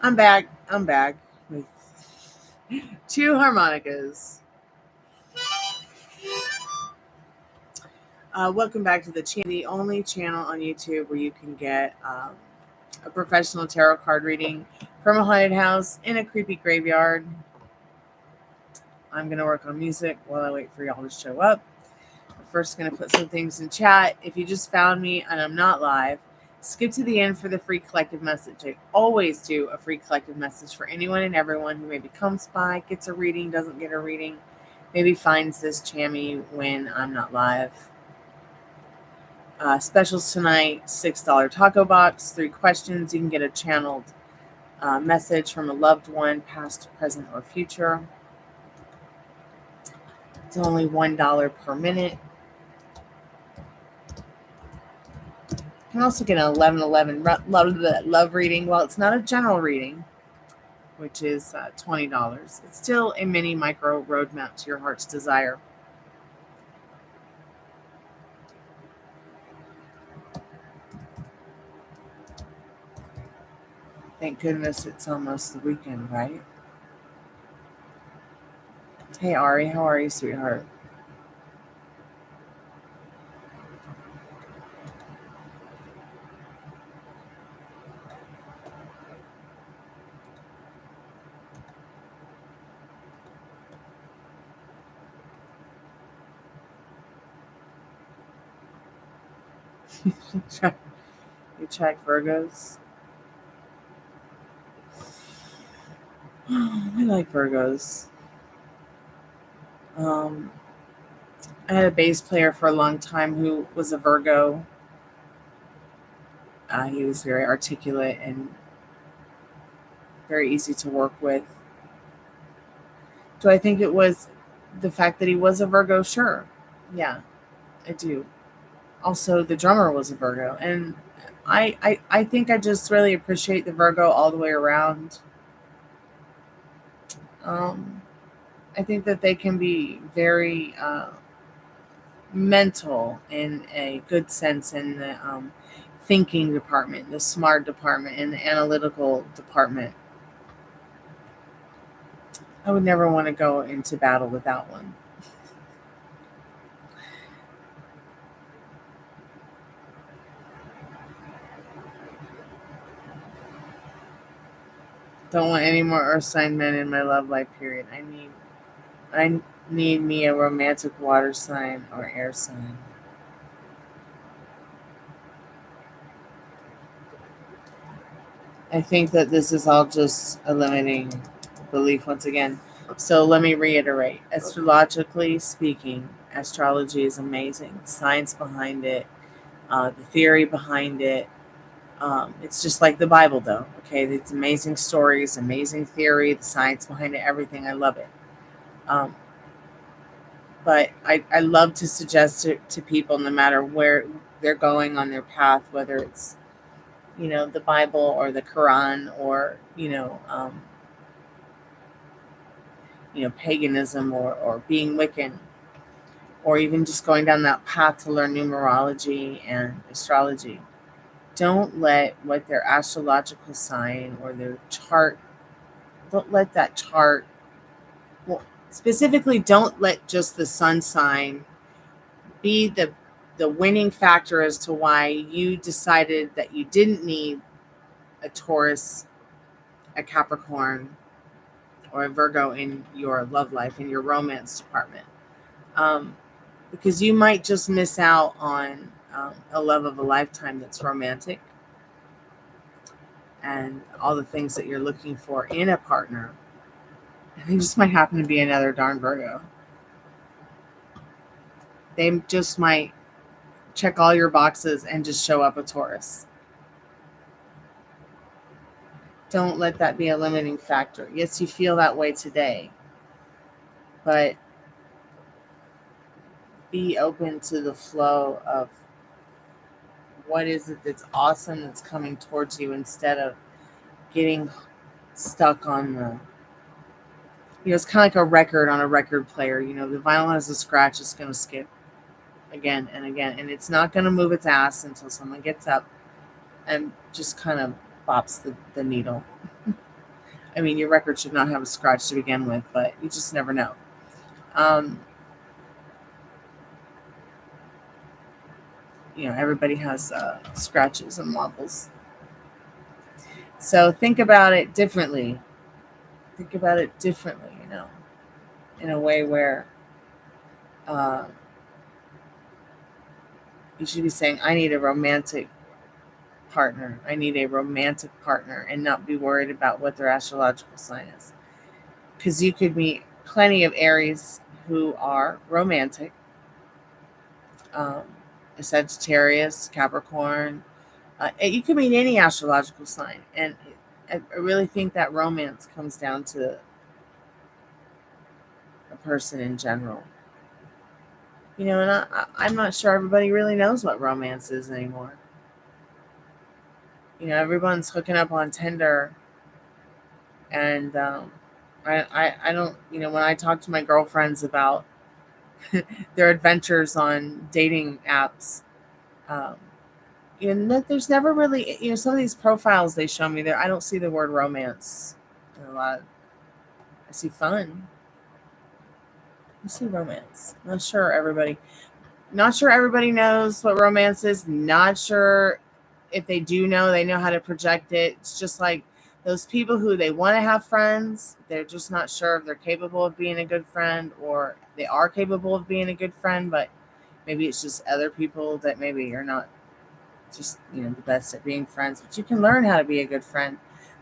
I'm back. I'm back with 2 harmonicas. Welcome back to the channel, the only channel on YouTube where you can get a professional tarot card reading from a haunted house in a creepy graveyard. I'm going to work on music while I wait for y'all to show up. I'm first going to put some things in chat. If you just found me and I'm not live, skip to the end for the free collective message. I always do a free collective message for anyone and everyone who maybe comes by, gets a reading, doesn't get a reading, maybe finds this chammy when I'm not live. Specials tonight, $6 taco box, 3 questions. You can get a channeled message from a loved one, past, present, or future. It's only $1 per minute. You can also get an 1111 love reading. Well, it's not a general reading, which is $20. It's still a mini micro roadmap to your heart's desire. Thank goodness it's almost the weekend, right? Hey, Ari, how are you, sweetheart? You check Virgos? I like Virgos. I had a bass player for a long time who was a Virgo. He was very articulate and very easy to work with. Do I think it was the fact that he was a Virgo? Sure. Yeah, I do. Also, the drummer was a Virgo. And I think I just really appreciate the Virgo all the way around. I think that they can be very mental in a good sense in the thinking department, the smart department, and the analytical department. I would never want to go into battle without one. Don't want any more earth sign men in my love life, period. I need me a romantic water sign or air sign. I think that this is all just a limiting belief once again. So let me reiterate. Astrologically speaking, astrology is amazing. The science behind it, the theory behind it. It's just like the Bible, though. Okay, it's amazing stories, amazing theory, the science behind it, everything. I love it. But I love to suggest it to people, no matter where they're going on their path, whether it's the Bible or the Quran or paganism or being Wiccan, or even just going down that path to learn numerology and astrology. Don't let what their astrological sign or their chart, don't let that chart, well, specifically, don't let just the sun sign be the winning factor as to why you decided that you didn't need a Taurus, a Capricorn, or a Virgo in your love life, in your romance department. Because you might just miss out on a love of a lifetime that's romantic and all the things that you're looking for in a partner. And they just might happen to be another darn Virgo. They just might check all your boxes and just show up a Taurus. Don't let that be a limiting factor. Yes, you feel that way today, but be open to the flow of what is it that's awesome that's coming towards you, instead of getting stuck on the, it's kind of like a record on a record player. The vinyl has a scratch, it's going to skip again and again, and it's not going to move its ass until someone gets up and just kind of bops the needle. I mean, your record should not have a scratch to begin with, but you just never know. Everybody has scratches and wobbles. So think about it differently. Think about it differently, in a way where you should be saying, I need a romantic partner. I need a romantic partner, and not be worried about what their astrological sign is. Because you could meet plenty of Aries who are romantic, a Sagittarius, Capricorn. You could meet any astrological sign. And I really think that romance comes down to a person in general. And I'm not sure everybody really knows what romance is anymore. Everyone's hooking up on Tinder, and I don't. When I talk to my girlfriends about their adventures on dating apps, there's never really, some of these profiles they show me there, I don't see the word romance in a lot. I see fun. I see romance. Not sure everybody knows what romance is. Not sure if they do know, they know how to project it. It's just like those people who they want to have friends. They're just not sure if they're capable of being a good friend, or they are capable of being a good friend, but maybe it's just other people that maybe are not just, the best at being friends. But you can learn how to be a good friend.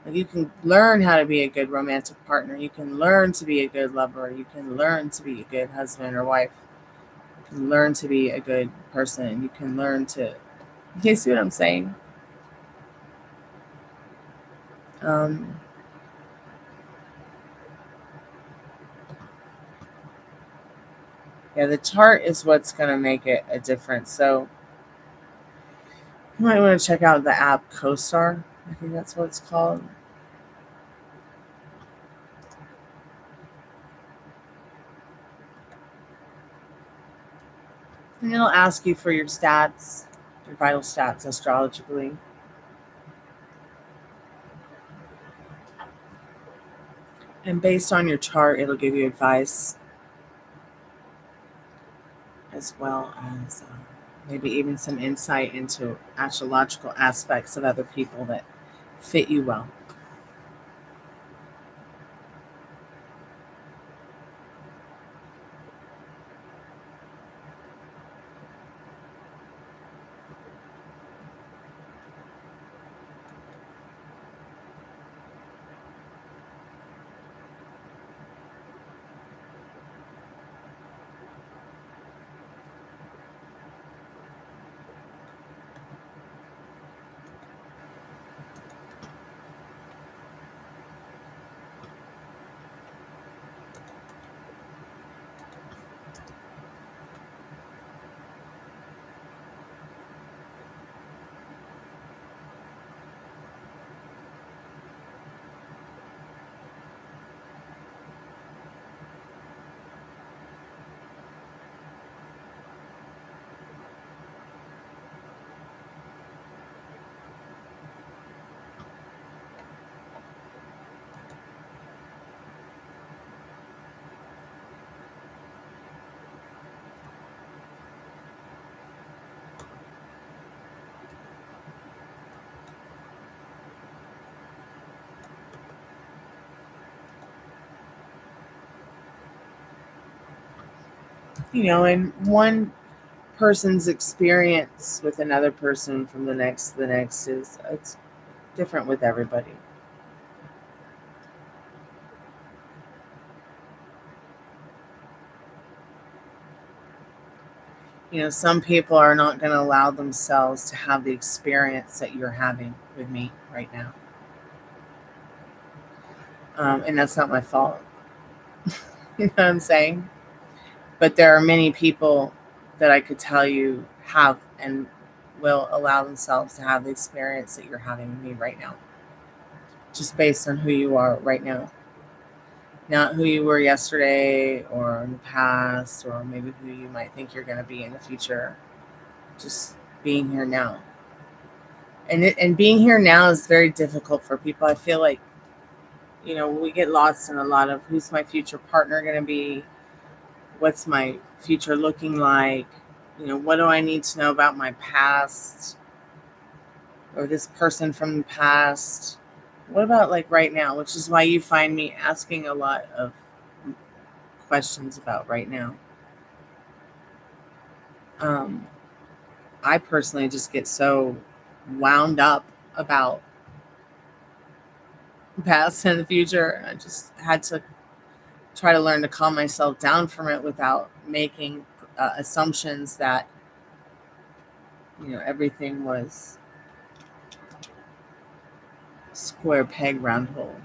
Like, you can learn how to be a good romantic partner. You can learn to be a good lover. You can learn to be a good husband or wife. You can learn to be a good person. You can learn to, you see what I'm saying? Yeah, the chart is what's going to make it a difference. So you might want to check out the app CoStar. I think that's what it's called. And it'll ask you for your stats, your vital stats astrologically. And based on your chart, it'll give you advice, as well as maybe even some insight into astrological aspects of other people that fit you well. And one person's experience with another person from the next to the next it's different with everybody. Some people are not going to allow themselves to have the experience that you're having with me right now. And that's not my fault. You know what I'm saying? But there are many people that I could tell you have and will allow themselves to have the experience that you're having with me right now. Just based on who you are right now. Not who you were yesterday or in the past, or maybe who you might think you're going to be in the future. Just being here now. And being here now is very difficult for people. I feel like we get lost in a lot of who's my future partner going to be, what's my future looking like, what do I need to know about my past or this person from the past. What about like right now, which is why you find me asking a lot of questions about right now. I personally just get so wound up about the past and the future, and I just had to try to learn to calm myself down from it without making assumptions that everything was square peg round hole.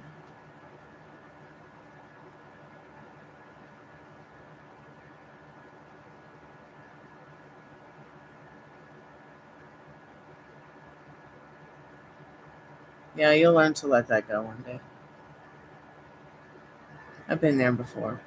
Yeah, you'll learn to let that go one day. I've been there before.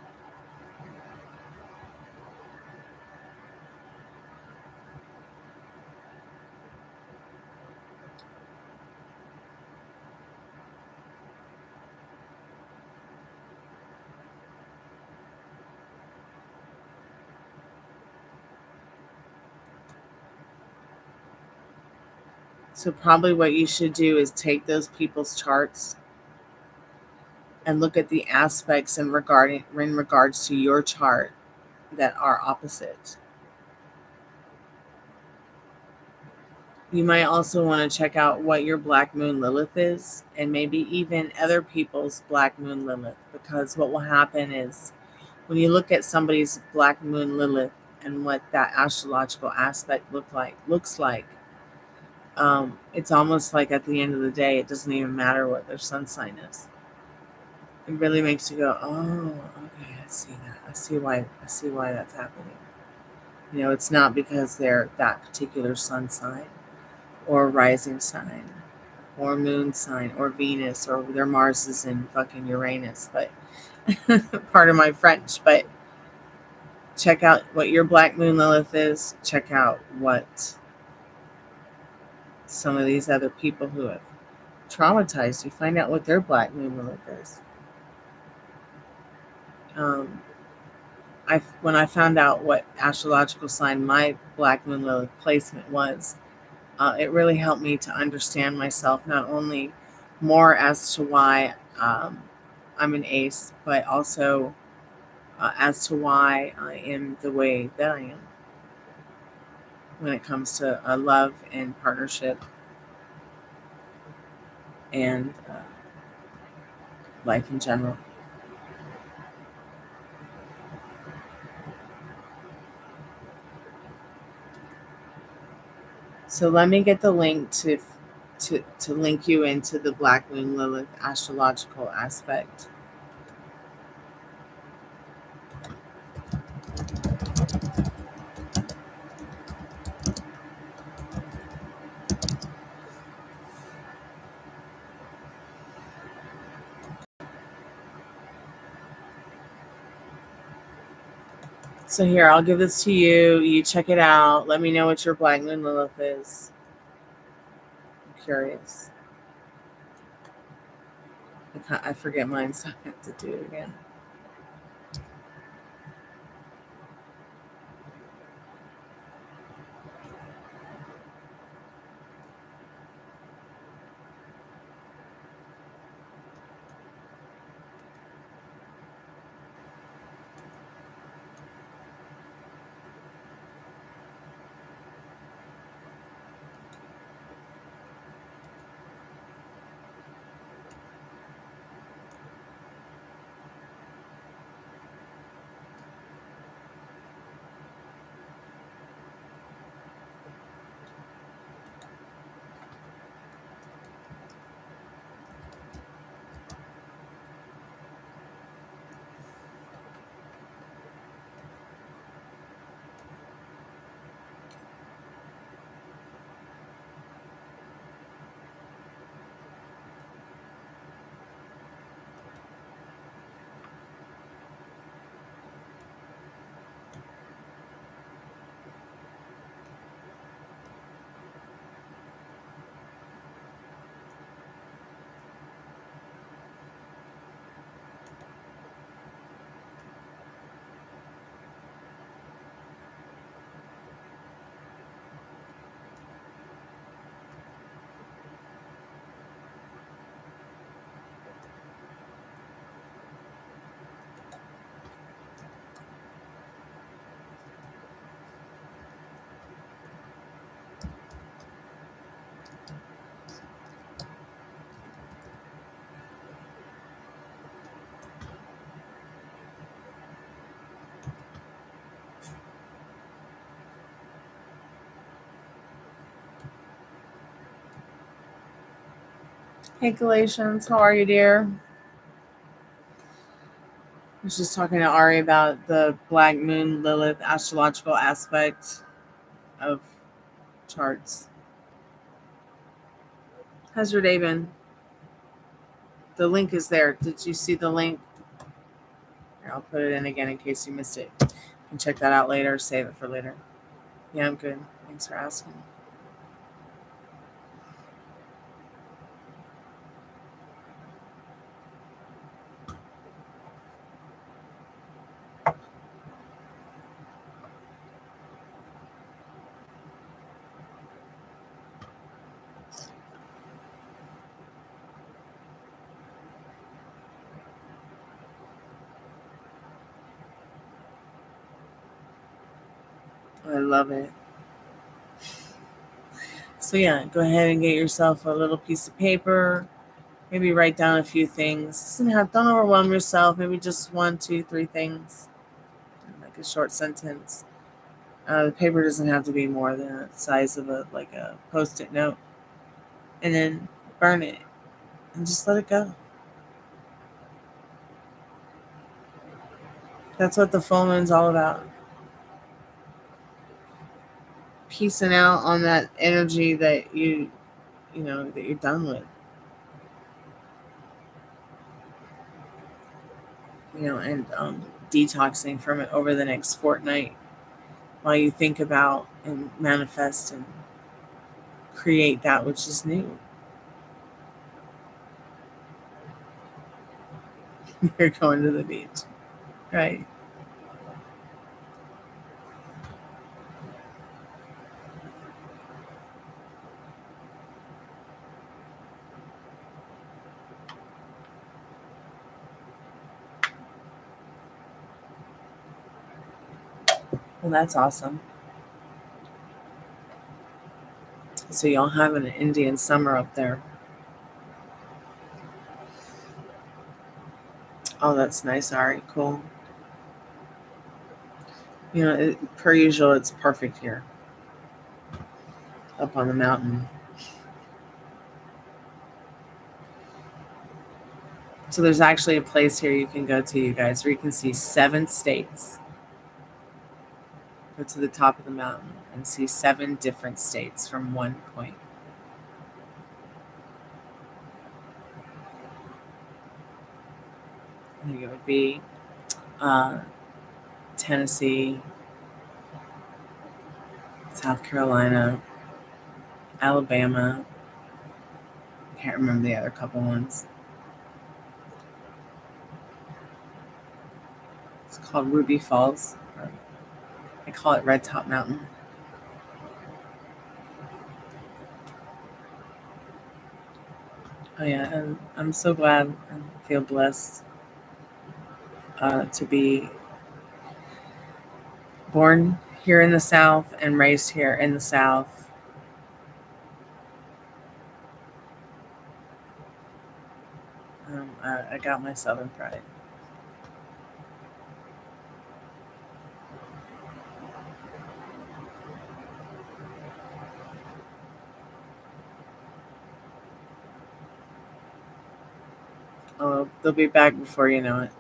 So probably what you should do is take those people's charts and look at the aspects in regards to your chart that are opposite. You might also want to check out what your Black Moon Lilith is, and maybe even other people's Black Moon Lilith, because what will happen is when you look at somebody's Black Moon Lilith and what that astrological aspect looks like, it's almost like at the end of the day, it doesn't even matter what their sun sign is. It really makes you go, oh, okay, I see that. I see why that's happening. It's not because they're that particular sun sign or rising sign or moon sign or Venus or their Mars is in fucking Uranus, but part of my French. But check out what your Black Moon Lilith is. Check out what some of these other people who have traumatized you, find out what their Black Moon Lilith is. When I found out what astrological sign my Black Moon Lilith placement was, it really helped me to understand myself, not only more as to why I'm an ace, but also as to why I am the way that I am when it comes to love and partnership and life in general. So let me get the link to link you into the Black Moon Lilith astrological aspect. So here, I'll give this to you. You check it out. Let me know what your Black Moon Lilith is. I'm curious. I forget mine, so I have to do it again. Hey, Galatians, how are you, dear? I was just talking to Ari about the Black Moon Lilith astrological aspect of charts. How's your day been? The link is there. Did you see the link? Here, I'll put it in again in case you missed it. You can check that out later. Save it for later. Yeah, I'm good. Thanks for asking. I love it. So yeah, go ahead and get yourself a little piece of paper. Maybe write down a few things. Don't overwhelm yourself. Maybe just 1, 2, 3 things, like a short sentence. The paper doesn't have to be more than the size of a Post-it note. And then burn it and just let it go. That's what the full moon's all about. Piecing out on that energy that that you're done with. And detoxing from it over the next fortnight while you think about and manifest and create that which is new. You're going to the beach, right? Well, that's awesome. So y'all have an Indian summer up there. Oh, that's nice. All right, cool. Per usual, it's perfect here up on the mountain. So there's actually a place here you can go to, you guys, where you can see 7 states. Go to the top of the mountain and see 7 different states from one point. I think it would be Tennessee, South Carolina, Alabama. I can't remember the other couple ones. It's called Ruby Falls. I call it Red Top Mountain. Oh yeah, and I'm so glad and feel blessed to be born here in the South and raised here in the South. I got my Southern pride. Oh, they'll be back before you know it.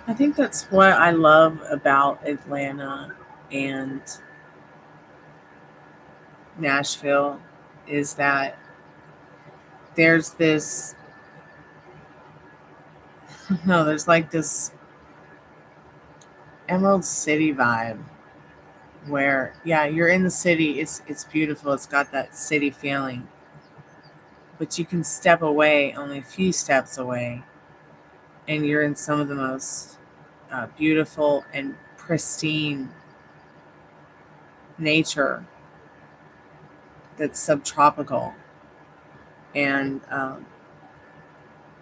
I think that's what I love about Atlanta and Nashville is that there's this no, there's like this Emerald City vibe where yeah, you're in the city, it's beautiful, it's got that city feeling. But you can step away, only a few steps away, and you're in some of the most beautiful and pristine nature that's subtropical and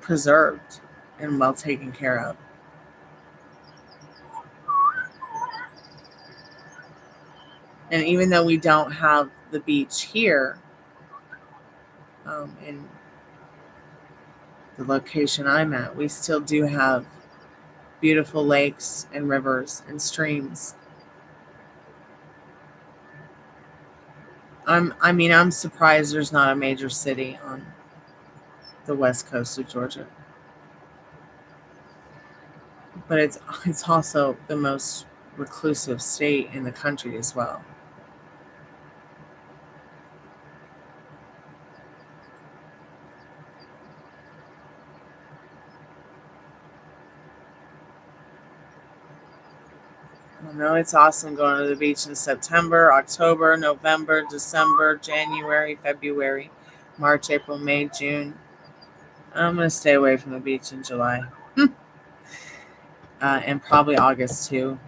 preserved and well taken care of. And even though we don't have the beach here in the location I'm at, we still do have beautiful lakes and rivers and streams. I'm surprised there's not a major city on the west coast of Georgia. But it's also the most reclusive state in the country as well. I know it's awesome going to the beach in September, October, November, December, January, February, March, April, May, June. I'm going to stay away from the beach in July. And probably August too.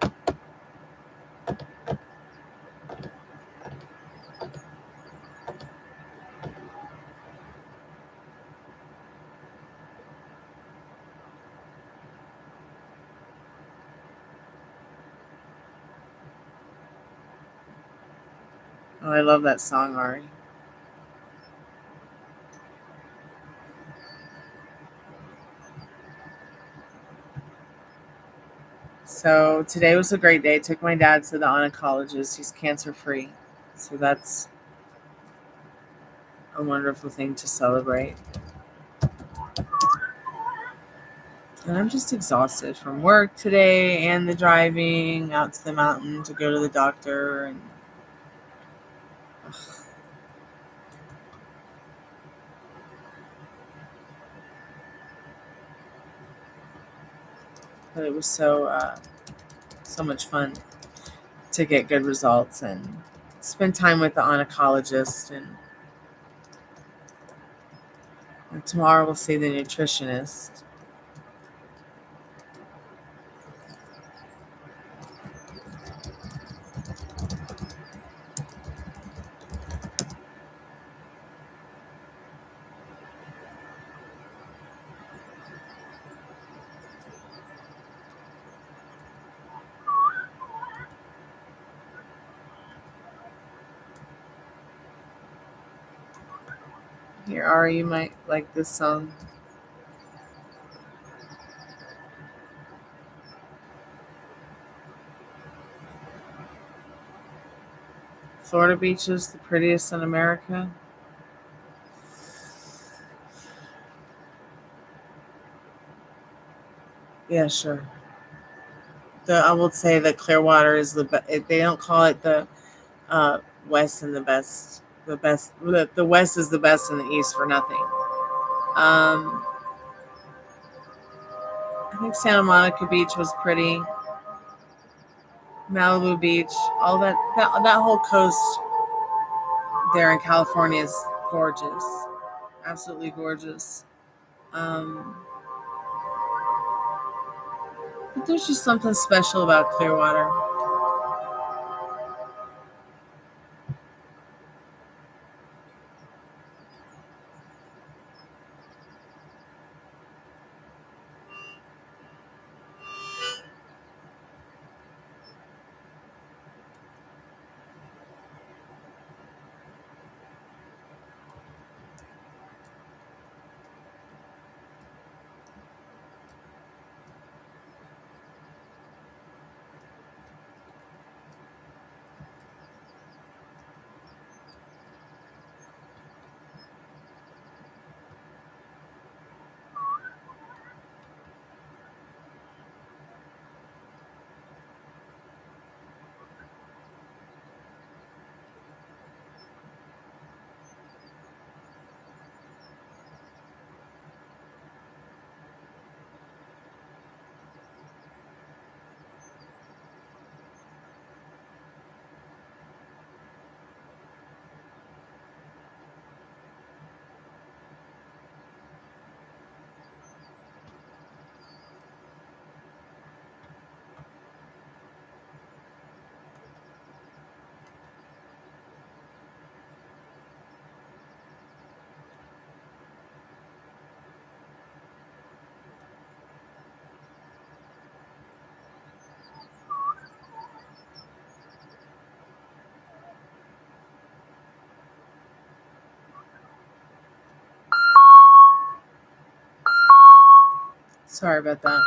Oh, I love that song, Ari. So today was a great day. Took my dad to the oncologist. He's cancer free. So that's a wonderful thing to celebrate. And I'm just exhausted from work today and the driving out to the mountain to go to the doctor. And but it was so much fun to get good results and spend time with the oncologist. And tomorrow we'll see the nutritionist. Here, Ari, you might like this song. Florida beaches, the prettiest in America. Yeah, sure. I would say that Clearwater is the best. They don't call it the uh, West and the best. The best. The West is the best in the East for nothing. Um, I think Santa Monica Beach was pretty. Malibu Beach, all that whole coast there in California is gorgeous, absolutely gorgeous. Um, but there's just something special about Clearwater. Sorry about that.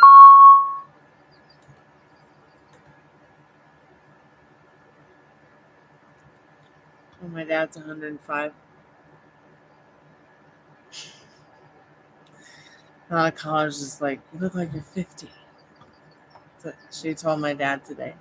Oh, my dad's 105. A lot of college is like, you look like you're 50. So she told my dad today.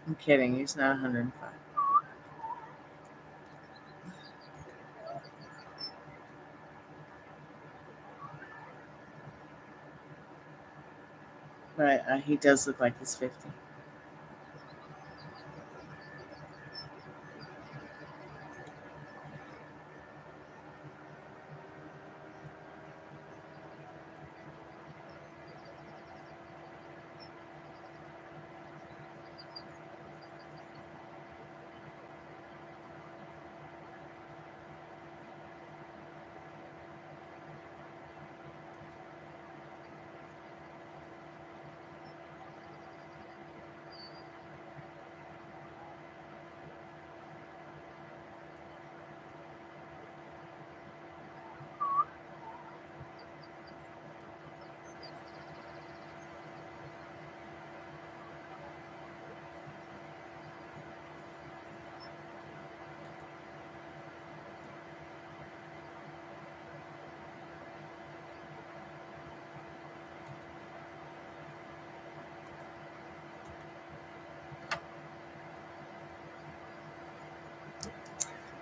I'm kidding. He's not 105. But he does look like he's 50.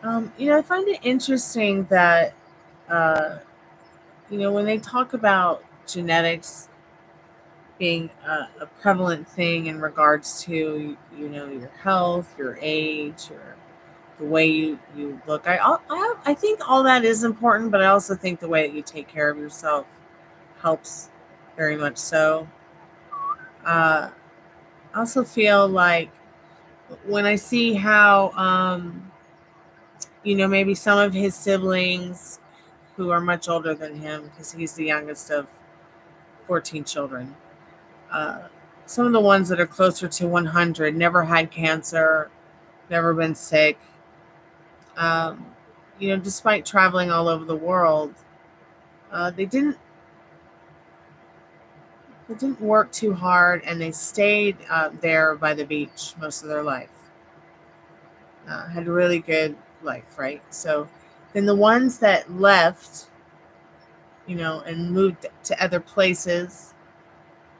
I find it interesting that, when they talk about genetics being a prevalent thing in regards to, your health, your age, or the way you look. I think all that is important, but I also think the way that you take care of yourself helps very much so. I also feel like when I see how, maybe some of his siblings who are much older than him, because he's the youngest of 14 children, uh, some of the ones that are closer to 100 never had cancer, never been sick. Um, despite traveling all over the world, they didn't work too hard, and they stayed there by the beach most of their life. Had a really good life, right? So then the ones that left, and moved to other places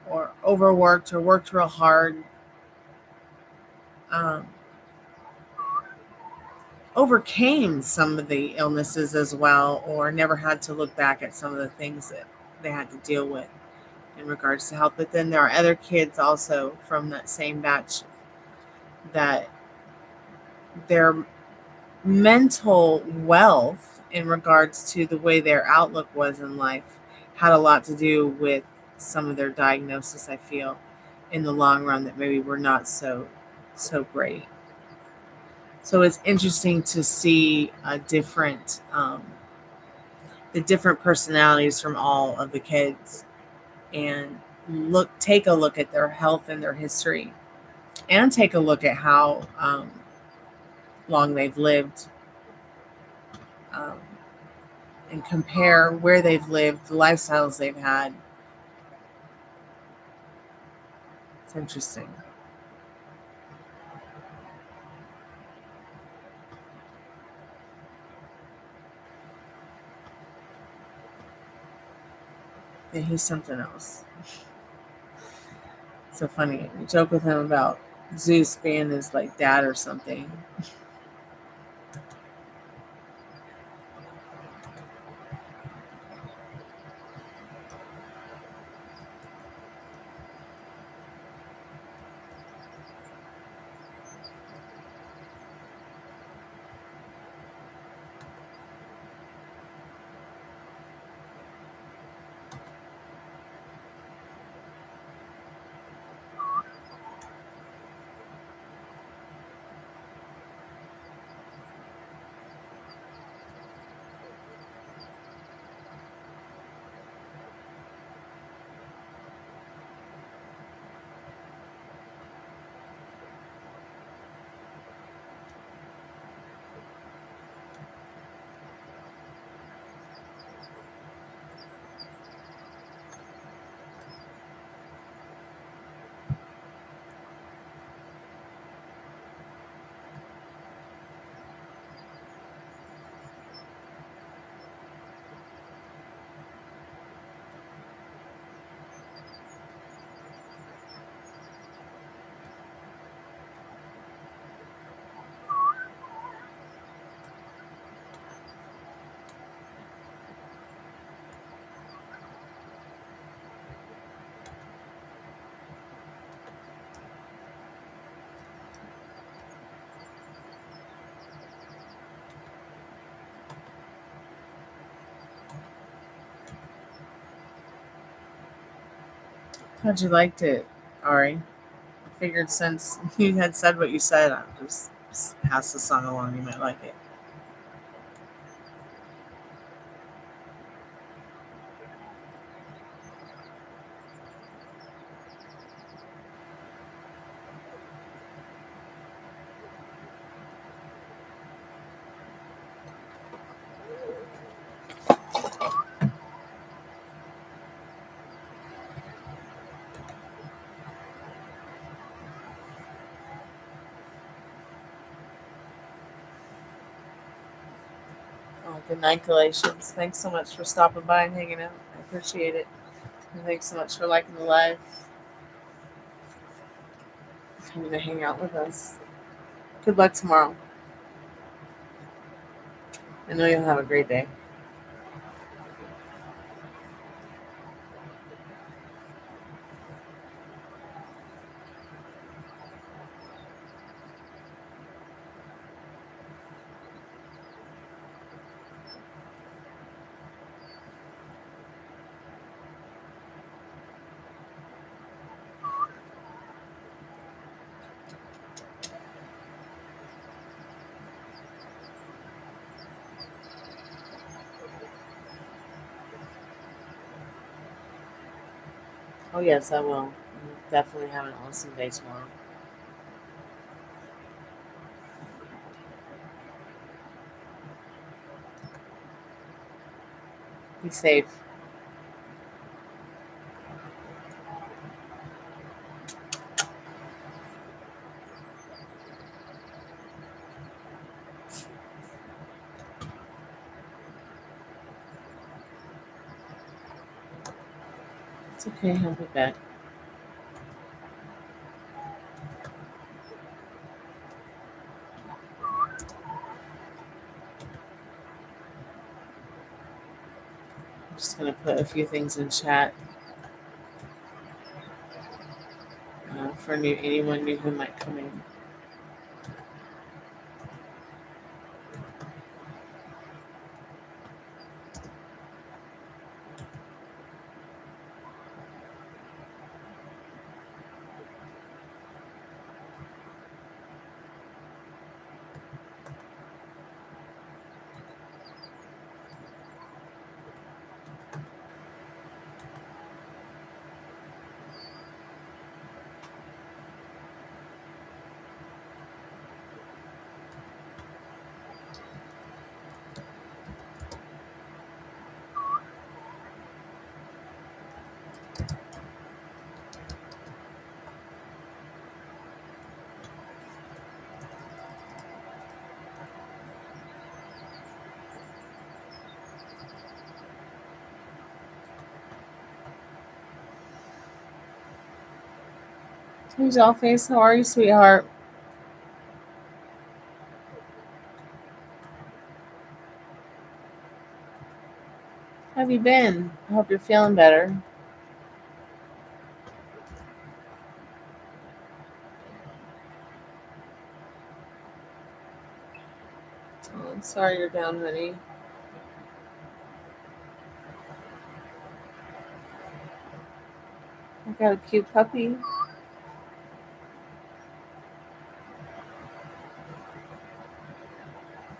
or overworked or worked real hard, um, overcame some of the illnesses as well, or never had to look back at some of the things that they had to deal with in regards to health. But then there are other kids also from that same batch that their mental wealth in regards to the way their outlook was in life had a lot to do with some of their diagnosis, I feel, in the long run, that maybe were not so great. So it's interesting to see the different personalities from all of the kids, and take a look at their health and their history, and take a look at how long they've lived, um, and compare where they've lived, the lifestyles they've had. It's interesting. Yeah, he's something else. So funny. We joke with him about Zeus being his like dad or something. How'd you liked it, Ari? I figured since you had said what you said, I'll just pass the song along. You might like it. Oh, good night, Galatians. Thanks so much for stopping by and hanging out. I appreciate it. And thanks so much for liking the live, coming to hang out with us. Good luck tomorrow. I know you'll have a great day. Oh, yes, I will. Definitely have an awesome day tomorrow. Be safe. It's okay. I'll be back. I'm just going to put a few things in chat for anyone new who might come in. Hey, Dollface, how are you, sweetheart? How have you been? I hope you're feeling better. Oh, I'm sorry you're down, honey. I got a cute puppy.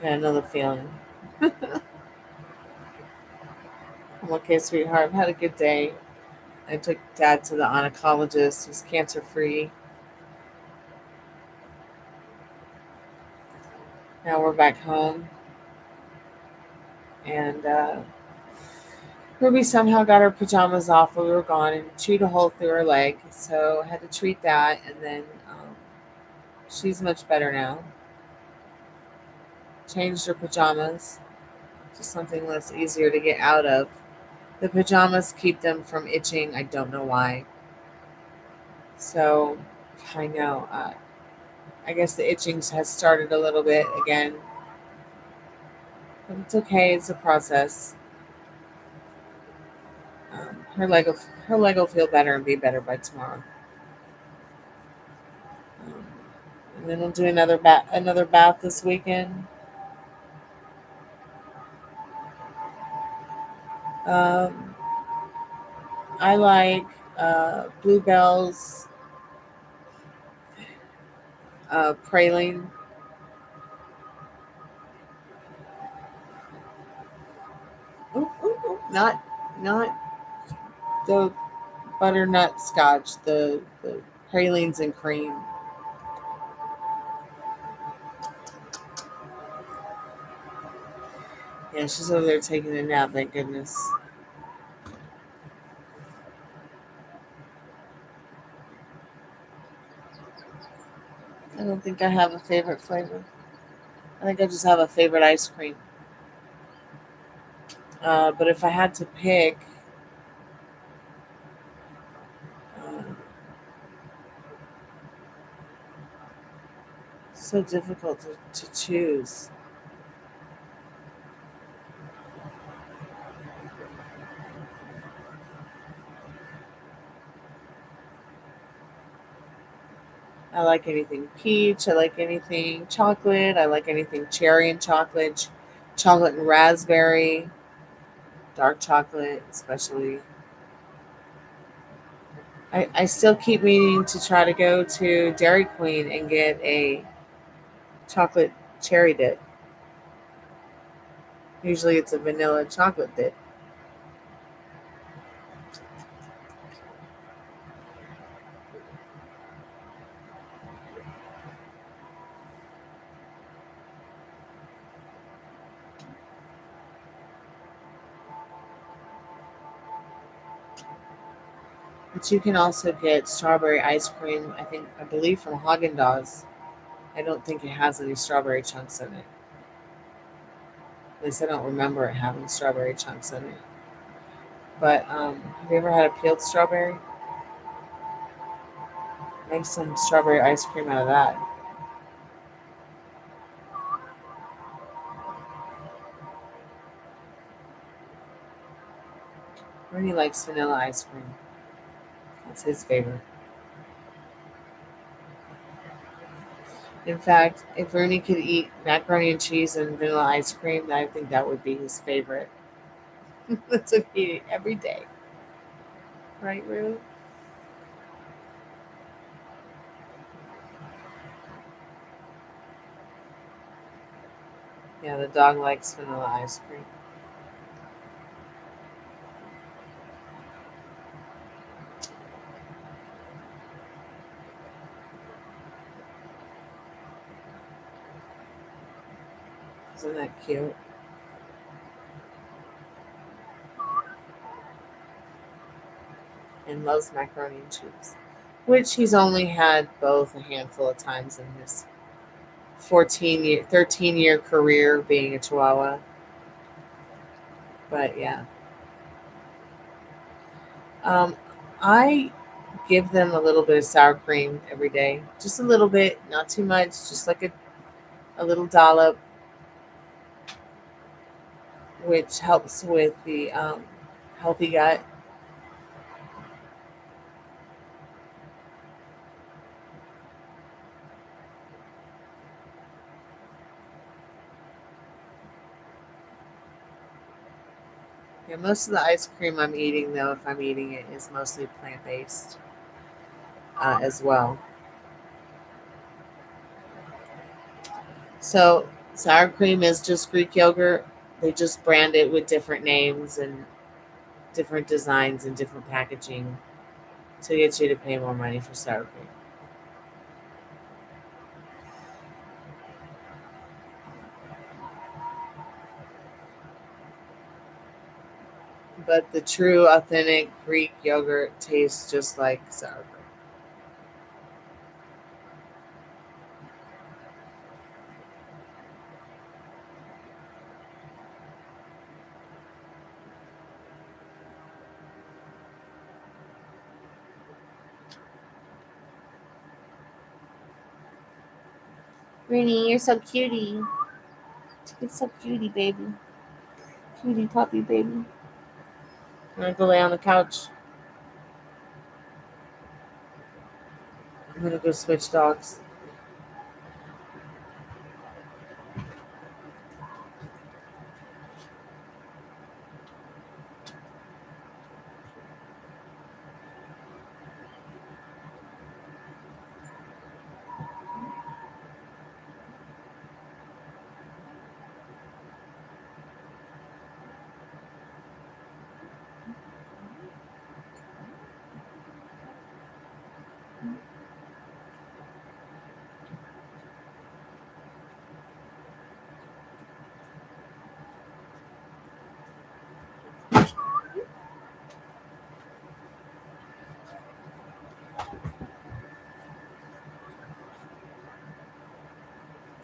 Yeah, I know the feeling. I'm okay, sweetheart. I've had a good day. I took Dad to the oncologist. He's cancer free. Now we're back home. And Ruby somehow got her pajamas off while we were gone and chewed a hole through her leg. So I had to treat that. And then she's much better now. Changed her pajamas to something that's easier to get out of. The pajamas keep them from itching. I don't know why. So I know. I guess the itching has started a little bit again. But it's okay. It's a process. Her leg will feel better and be better by tomorrow. Um, and then we'll do another bath this weekend. Um, I like Bluebells, praline. Ooh, ooh, ooh. Not the butternut scotch. The pralines and cream. Yeah, she's over there taking a nap. Thank goodness. I don't think I have a favorite flavor. I think I just have a favorite ice cream. But if I had to pick, uh, it's so difficult to choose. I like anything peach. I like anything chocolate. I like anything cherry and chocolate, chocolate and raspberry, dark chocolate, especially. I still keep meaning to try to go to Dairy Queen and get a chocolate cherry dip. Usually it's a vanilla chocolate dip. But you can also get strawberry ice cream, I believe from Haagen Dazs. I don't think it has any strawberry chunks in it. At least I don't remember it having strawberry chunks in it. But have you ever had a peeled strawberry? Make some strawberry ice cream out of that. Ernie likes vanilla ice cream. That's his favorite. In fact, if Ernie could eat macaroni and cheese and vanilla ice cream, I think that would be his favorite. That's what he eat every day. Right, Rue? Yeah, the dog likes vanilla ice cream. Isn't that cute? And loves macaroni and cheese, which he's only had both a handful of times in his 13-year career being a Chihuahua. But yeah, um, I give them a little bit of sour cream every day, just a little bit, not too much, just like a little dollop, which helps with the healthy gut. Yeah, most of the ice cream I'm eating, though, if I'm eating it, is mostly plant based as well. So sour cream is just Greek yogurt. They just brand it with different names and different designs and different packaging to get you to pay more money for sour cream. But the true, authentic Greek yogurt tastes just like sour cream. Greenie, you're so cutie. You're so cutie, baby. Cutie puppy, baby. I'm gonna go lay on the couch. I'm gonna go switch dogs.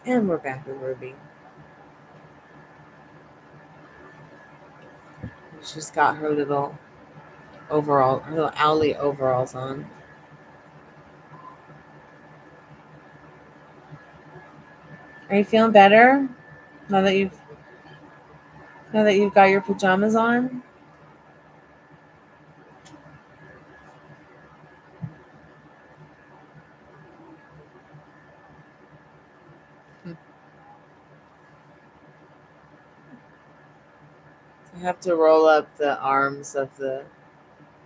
And we're back with Ruby. She's got her little overall, her little owly overalls on. Are you feeling better now that you've got your pajamas on? I have to roll up the arms of the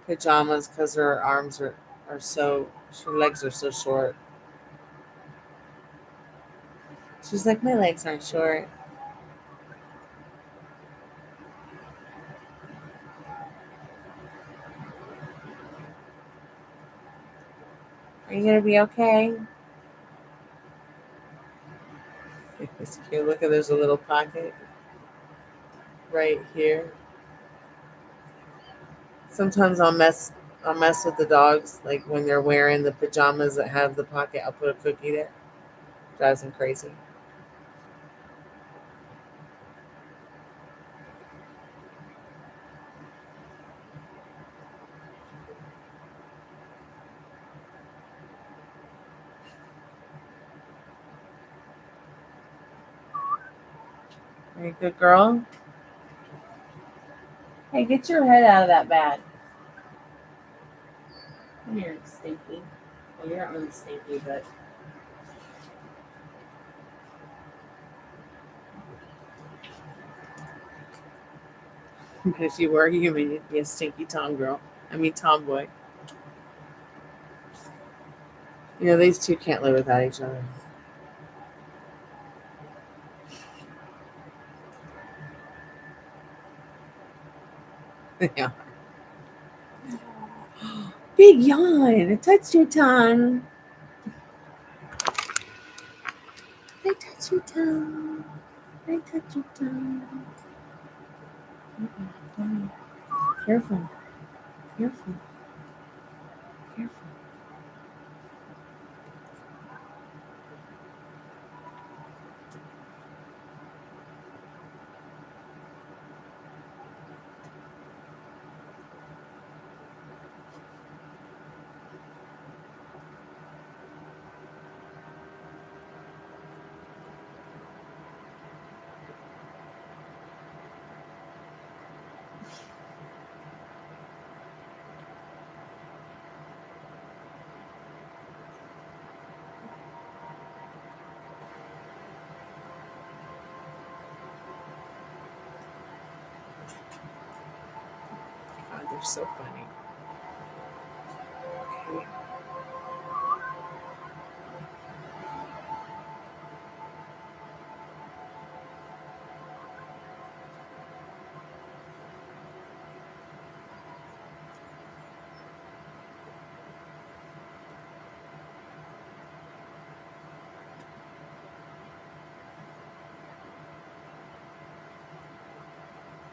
pajamas because her arms are so, her legs are so short. She's like, my legs aren't short. Are you gonna be okay? It's cute. Look at, there's a little pocket right here. Sometimes I'll mess with the dogs, like when they're wearing the pajamas that have the pocket. I'll put a cookie there. Drives them crazy. Are you a good girl? Hey, get your head out of that bag. Come here, stinky. Well, you're not really stinky, but if you were human, you'd be a stinky tomboy. You know, these two can't live without each other. Yeah. Big yawn. I touched your tongue. I touched your tongue. I touched your tongue. Careful. Careful. Careful. God, they're so funny. Okay.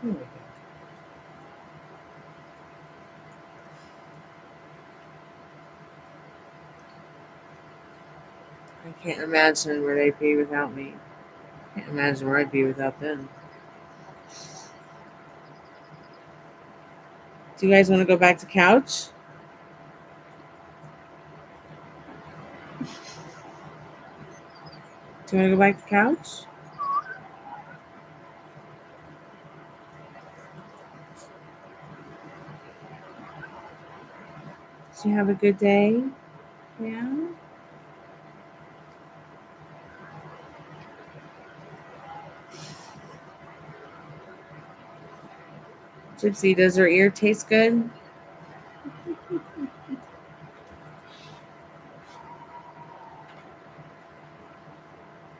Here we go. I can't imagine where they'd be without me. Can't imagine where I'd be without them. Do you guys want to go back to couch? Do you want to go back to couch? Did you have a good day? Yeah. Gypsy, does her ear taste good?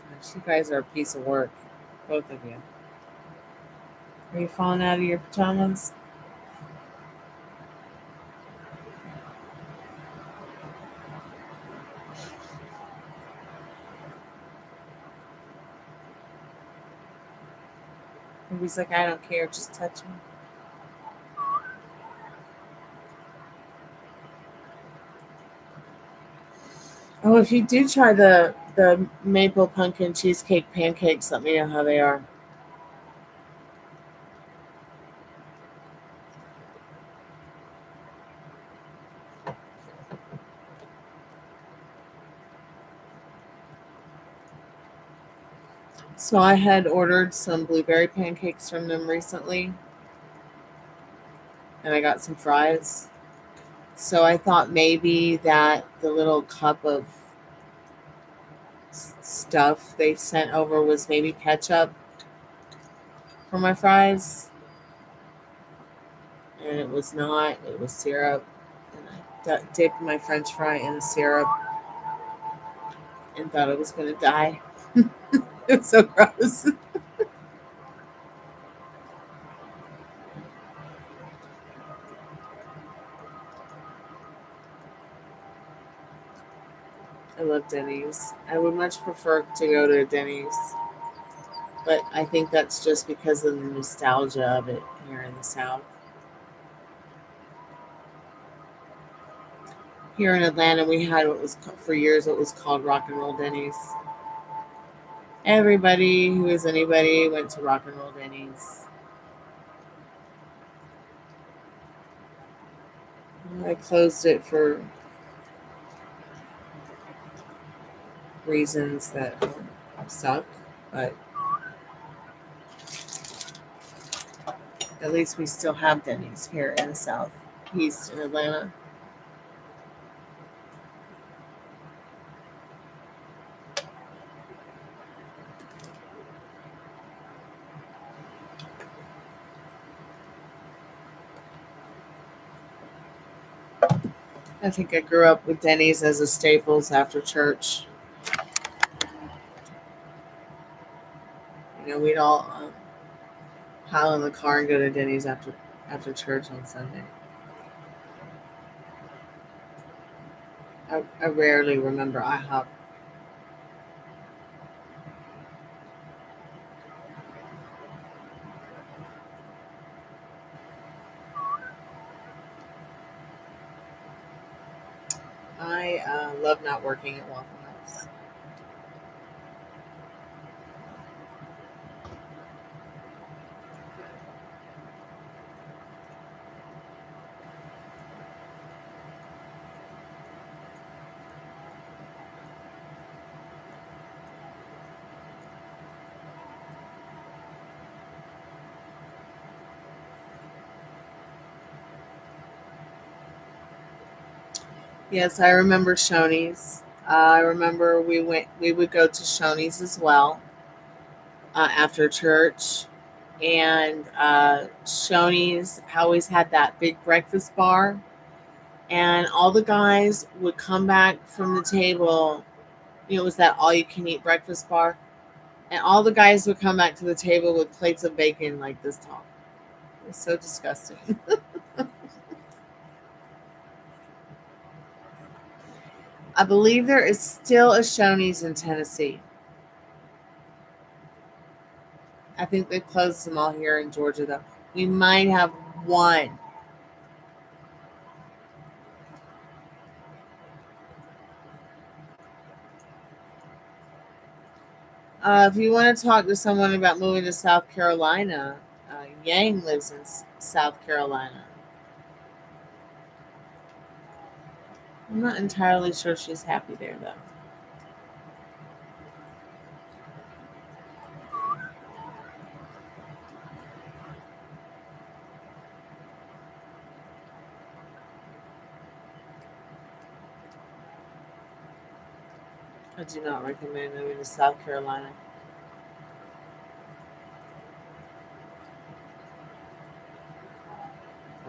Gosh, you guys are a piece of work. Both of you. Are you falling out of your pajamas? Ruby's like, I don't care, just touch me. Oh, if you do try the the maple pumpkin cheesecake pancakes. Let me know how they are. So I had ordered some blueberry pancakes from them recently, and I got some fries. So I thought maybe that the little cup of stuff they sent over was maybe ketchup for my fries, and it was not. It was syrup, and I dipped my French fry in the syrup and thought I was going to die. It was so gross. I love Denny's. I would much prefer to go to Denny's, but I think that's just because of the nostalgia of it here in the South. Here in Atlanta, we had what was for years what was called Rock and Roll Denny's. Everybody who is anybody went to Rock and Roll Denny's. I closed it for reasons that suck, but at least we still have Denny's here in the Southeast in Atlanta. I think I grew up with Denny's as a staples after church. We'd all pile in the car and go to Denny's after church on Sunday. I rarely remember IHOP. I love not working at Waffle House. Yes, I remember Shoney's. I remember we would go to Shoney's as well after church, and Shoney's always had that big breakfast bar, and all the guys would come back from the table. It was that all you can eat breakfast bar, and all the guys would come back to the table with plates of bacon like this tall. It was so disgusting. I believe there is still a Shoney's in Tennessee. I think they closed them all here in Georgia, though. We might have one. If you want to talk to someone about moving to South Carolina, Yang lives in South Carolina. I'm not entirely sure she's happy there, though. I do not recommend moving to South Carolina.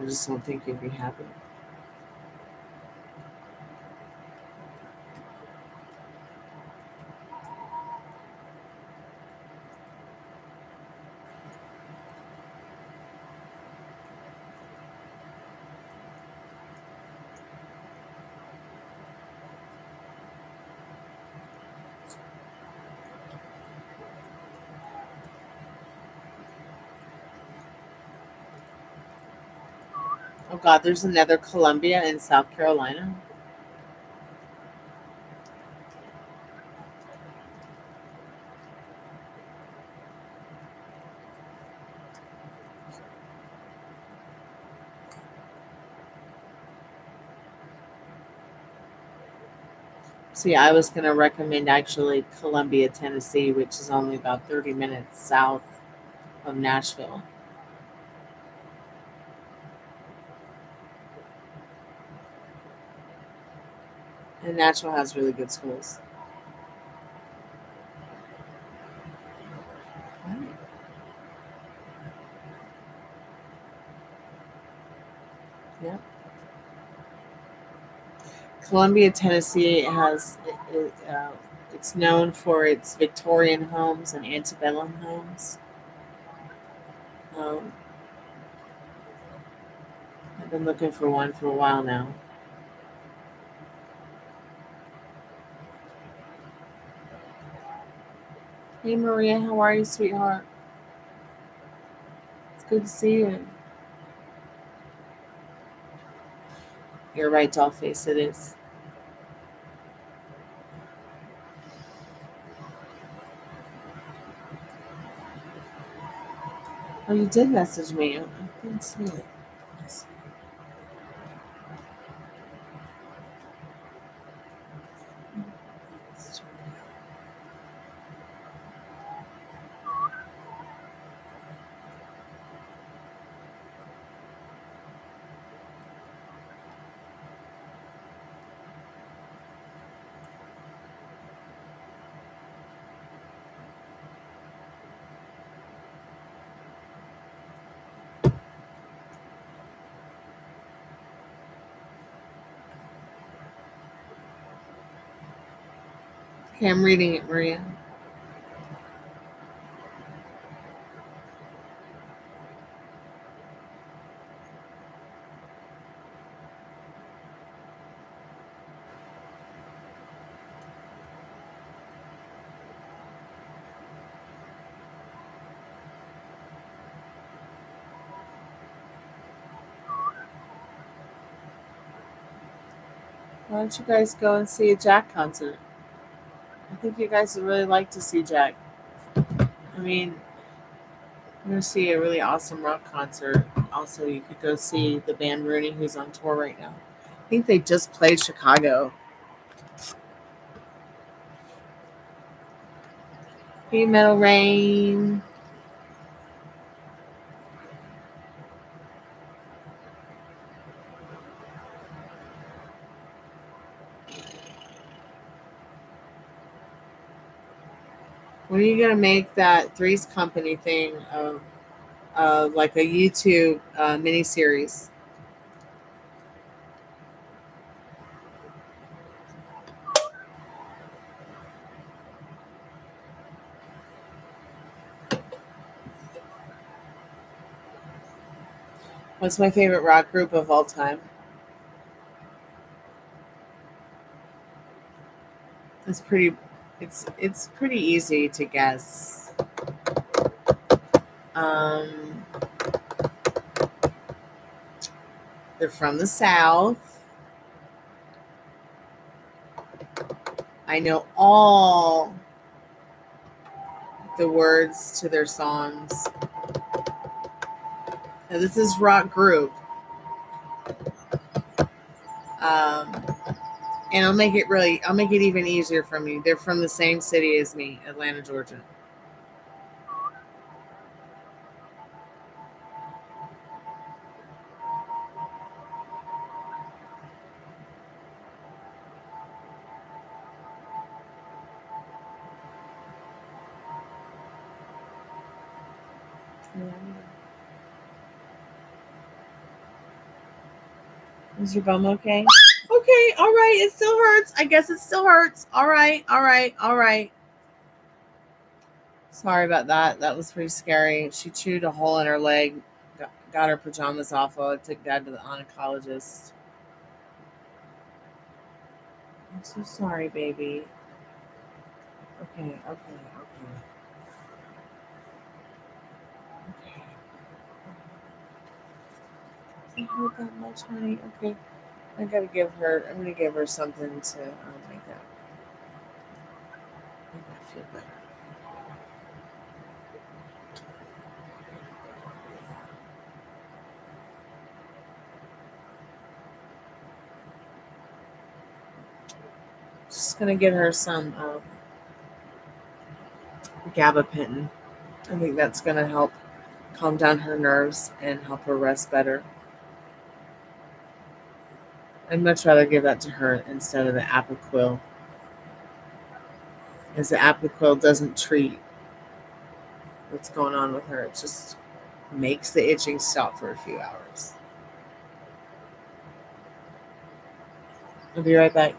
I just don't think you'd be happy. Oh, God, there's another Columbia in South Carolina. See, I was going to recommend actually Columbia, Tennessee, which is only about 30 minutes south of Nashville. And Nashville has really good schools. Right. Yeah. Columbia, Tennessee it's known for its Victorian homes and antebellum homes. Um, I've been looking for one for a while now. Hey Maria, how are you, sweetheart? It's good to see you. You're right, Dollface, it is. Oh, you did message me. I didn't see it. Okay, I'm reading it, Maria. Why don't you guys go and see a Jack concert? I think you guys would really like to see Jack. I mean, you're going to see a really awesome rock concert. Also, you could go see the band Rooney, who's on tour right now. I think they just played Chicago. Hey, Metal Rain. When are you going to make that Three's Company thing of like a YouTube miniseries? What's my favorite rock group of all time? It's pretty. It's pretty easy to guess. Um, they're from the South. I know all the words to their songs. Now, this is rock group. Um, and I'll make it even easier for you. They're from the same city as me, Atlanta, Georgia. Is your bum okay? Okay, all right. It still hurts. I guess it still hurts. All right, all right, all right. Sorry about that. That was pretty scary. She chewed a hole in her leg, got her pajamas off while I took Dad to the oncologist. I'm so sorry, baby. Okay, okay, okay. Okay. Doesn't hurt that much, honey. Okay. I'm gonna give her something to make that feel better. just going to get her some gabapentin. I think that's going to help calm down her nerves and help her rest better. I'd much rather give that to her instead of the Apoquil, as the Apoquil doesn't treat what's going on with her. It just makes the itching stop for a few hours. I'll be right back.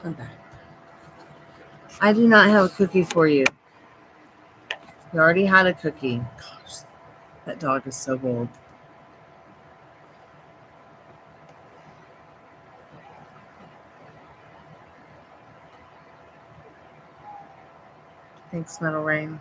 I'm back. I do not have a cookie for you. You already had a cookie. Gosh, that dog is so bold. Thanks, Metal Rain.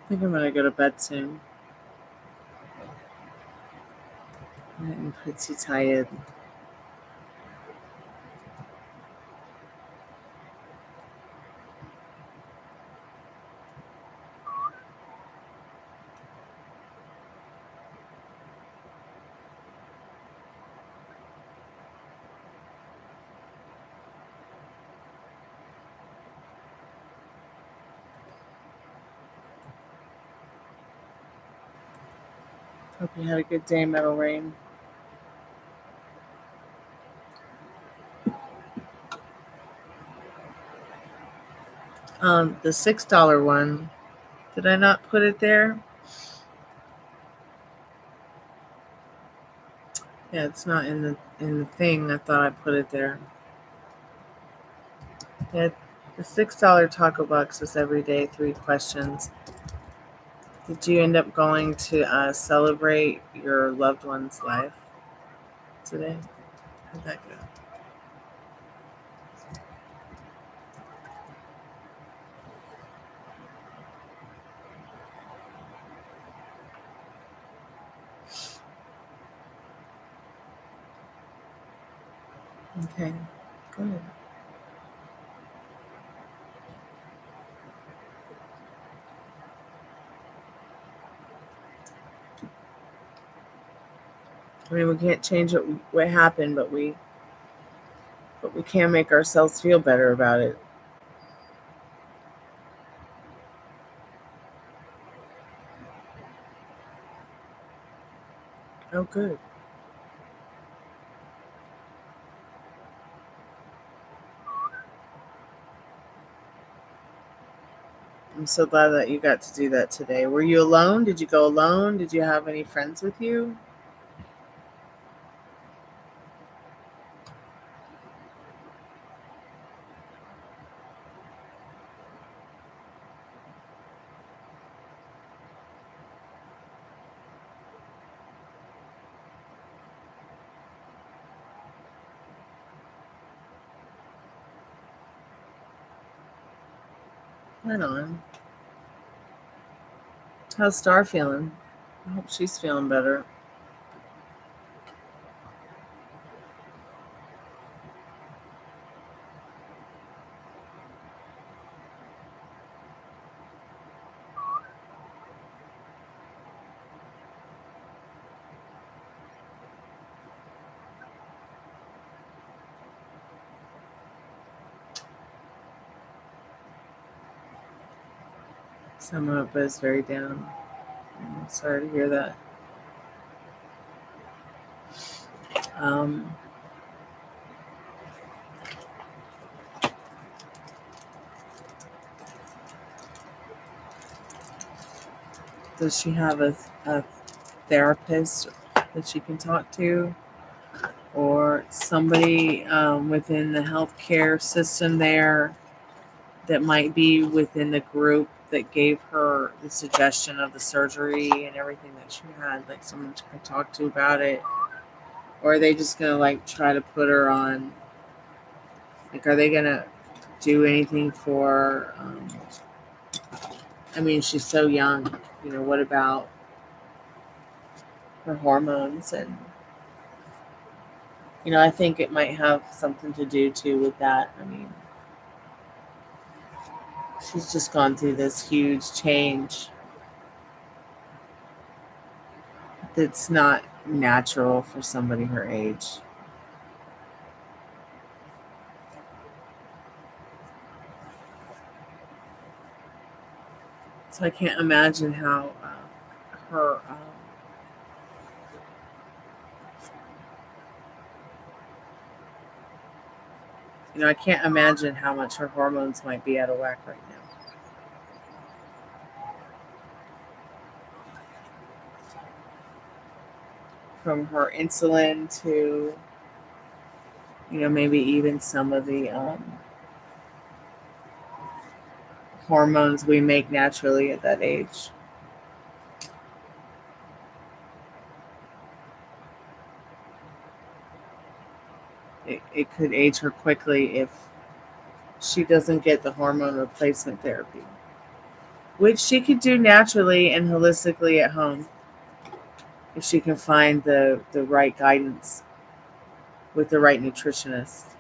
I think I'm gonna go to bed soon. I'm pretty tired. Hope you had a good day, Metal Rain. The $6 one. Did I not put it there? Yeah, it's not in the thing. I thought I put it there. Yeah, the $6 taco box is every day 3 questions. Did you end up going to celebrate your loved one's life today? How'd that go? Okay, good. I mean, we can't change what happened, but we can make ourselves feel better about it. Oh, good. I'm so glad that you got to do that today. Were you alone? Did you go alone? Did you have any friends with you? Right on. How's Star feeling? I hope she's feeling better. Someone is very down. I'm sorry to hear that. Um, does she have a therapist that she can talk to, or somebody within the healthcare system there that might be within the group that gave her the suggestion of the surgery and everything that she had, like someone she can talk to about it? Or are they just gonna like try to put her on, like, are they gonna do anything for I mean, she's so young, what about her hormones? And I think it might have something to do too with that. I mean, she's just gone through this huge change that's not natural for somebody her age. So I can't imagine how her I can't imagine how much her hormones might be out of whack right now. From her insulin to, maybe even some of the hormones we make naturally at that age. It could age her quickly if she doesn't get the hormone replacement therapy, which she could do naturally and holistically at home if she can find the right guidance with the right nutritionist.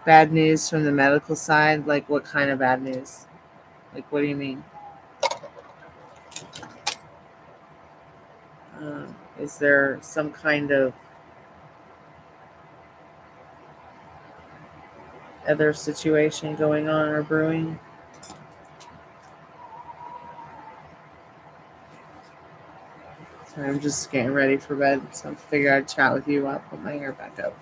Bad news from the medical side? Like what kind of bad news? Like what do you mean? Is there some kind of other situation going on or brewing? Sorry, I'm just getting ready for bed, so I figured I'd chat with you while I put my hair back up.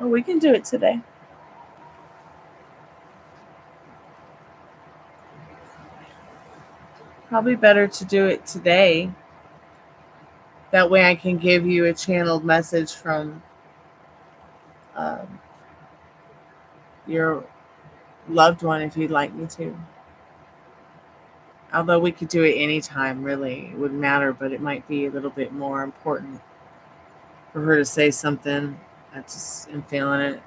Oh, we can do it today. Probably better to do it today. That way I can give you a channeled message from um, your loved one if you'd like me to. Although we could do it anytime, really. It wouldn't matter, but it might be a little bit more important for her to say something. I just am feeling it.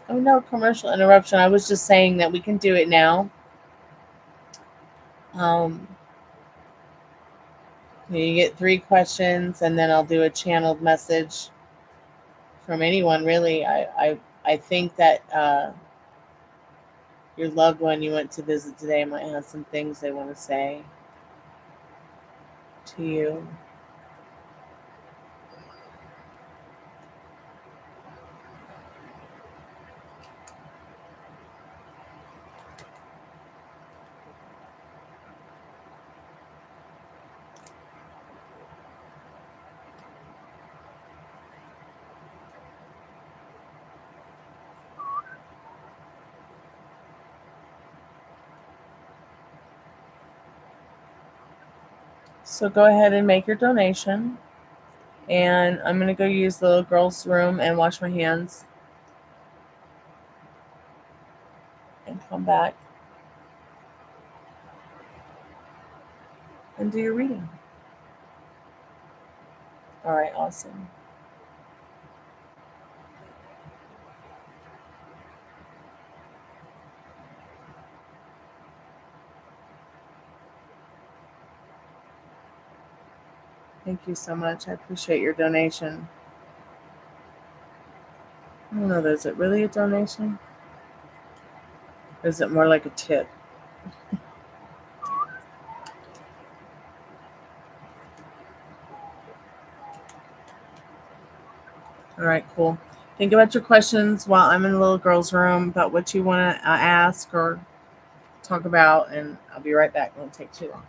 Oh, no commercial interruption. I was just saying that we can do it now. Um, you get 3 questions, and then I'll do a channeled message from anyone, really. I think that your loved one you went to visit today might have some things they want to say to you. So go ahead and make your donation. And I'm going to go use the little girl's room and wash my hands and come back and do your reading. All right, awesome. Thank you so much. I appreciate your donation. I don't know, is it really a donation? Or is it more like a tip? All right, cool. Think about your questions while I'm in the little girl's room about what you want to ask or talk about, and I'll be right back. It won't take too long.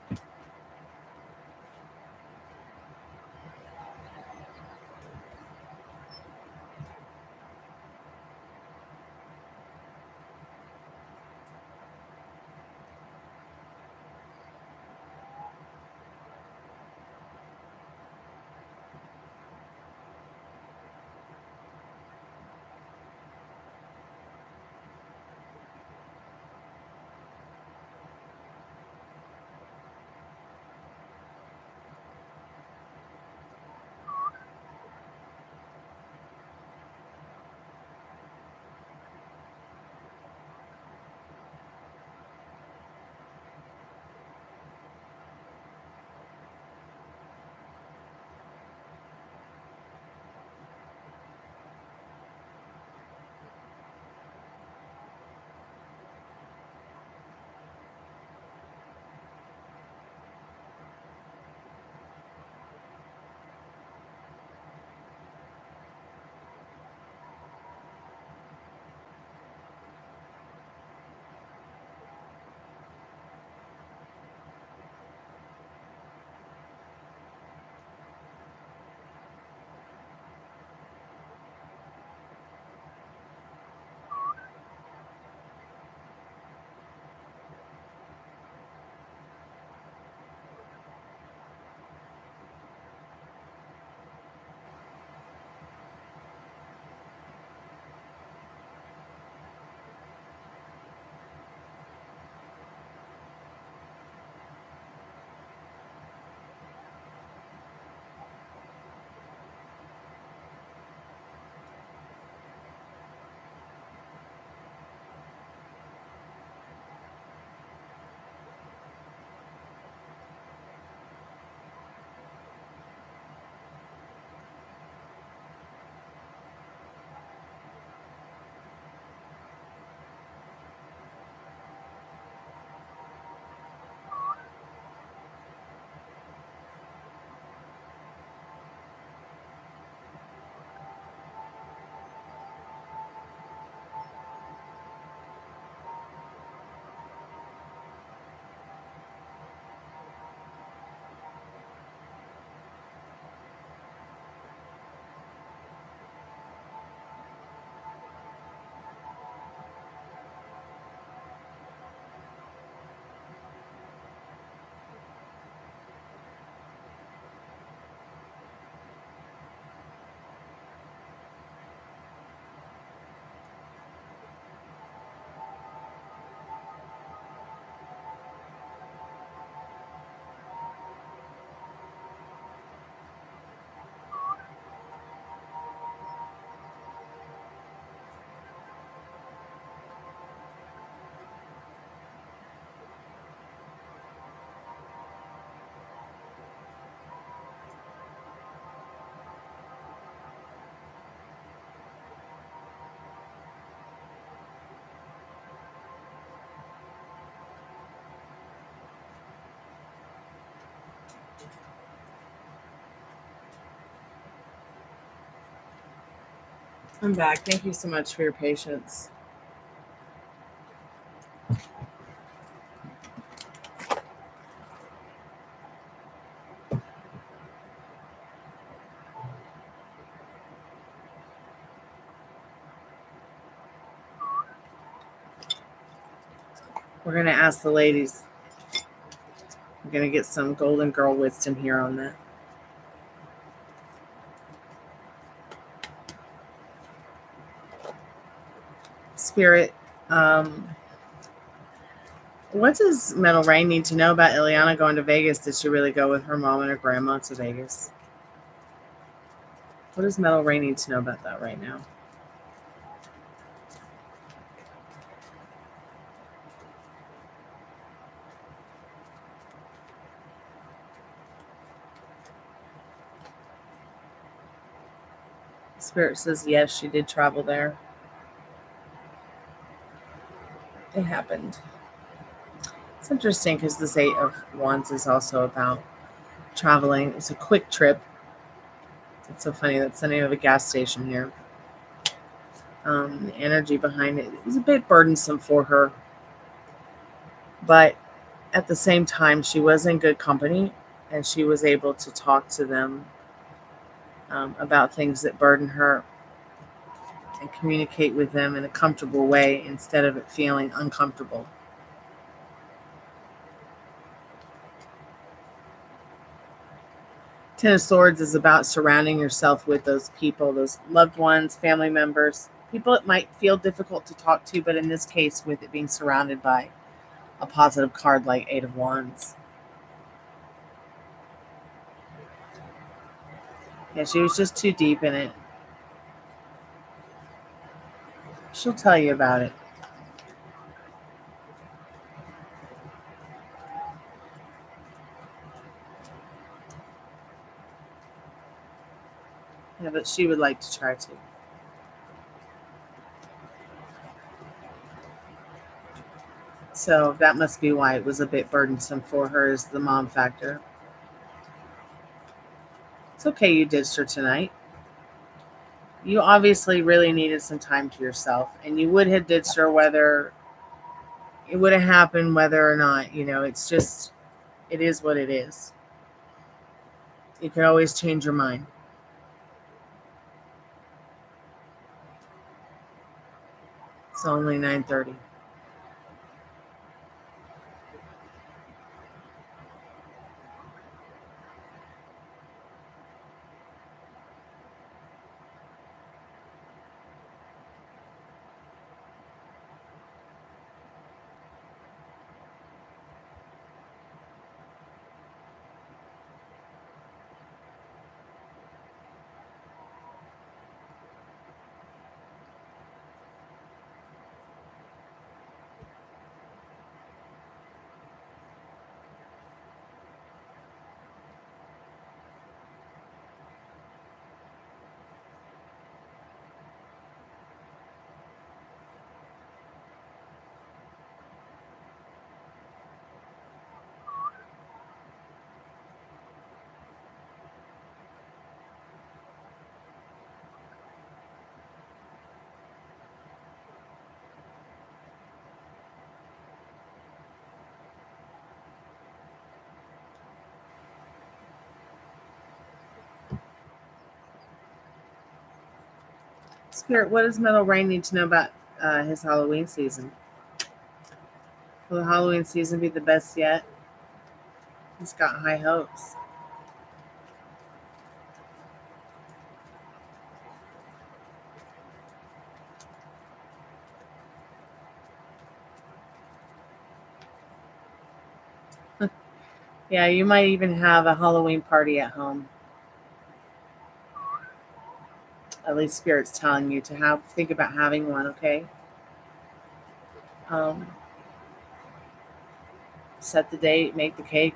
I'm back. Thank you so much for your patience. We're going to ask the ladies. We're going to get some golden girl wisdom here on that. Spirit, what does Metal Rain need to know about Ileana going to Vegas? Did she really go with her mom and her grandma to Vegas? What does Metal Rain need to know about that right now? Spirit says yes, she did travel there. It happened. It's interesting because this 8 of Wands is also about traveling. It's a quick trip. It's so funny that Sunday have a gas station here. The energy behind it is a bit burdensome for her. But at the same time, she was in good company and she was able to talk to them about things that burden her and communicate with them in a comfortable way instead of it feeling uncomfortable. Ten of Swords is about surrounding yourself with those people, those loved ones, family members, people it might feel difficult to talk to, but in this case, with it being surrounded by a positive card like 8 of Wands. Yeah, she was just too deep in it. She'll tell you about it. Yeah, but she would like to try to. So that must be why it was a bit burdensome for her, is the mom factor. It's okay you ditched her tonight. You obviously really needed some time to yourself, and you would have ditched her whether it would have happened, whether or not, it's just, it is what it is. You could always change your mind. It's only 9:30. Spirit, what does Metal Rain need to know about his Halloween season? Will the Halloween season be the best yet? He's got high hopes. Yeah, you might even have a Halloween party at home. At least Spirit's telling you to think about having one, okay? Um, Set the date, make the cake.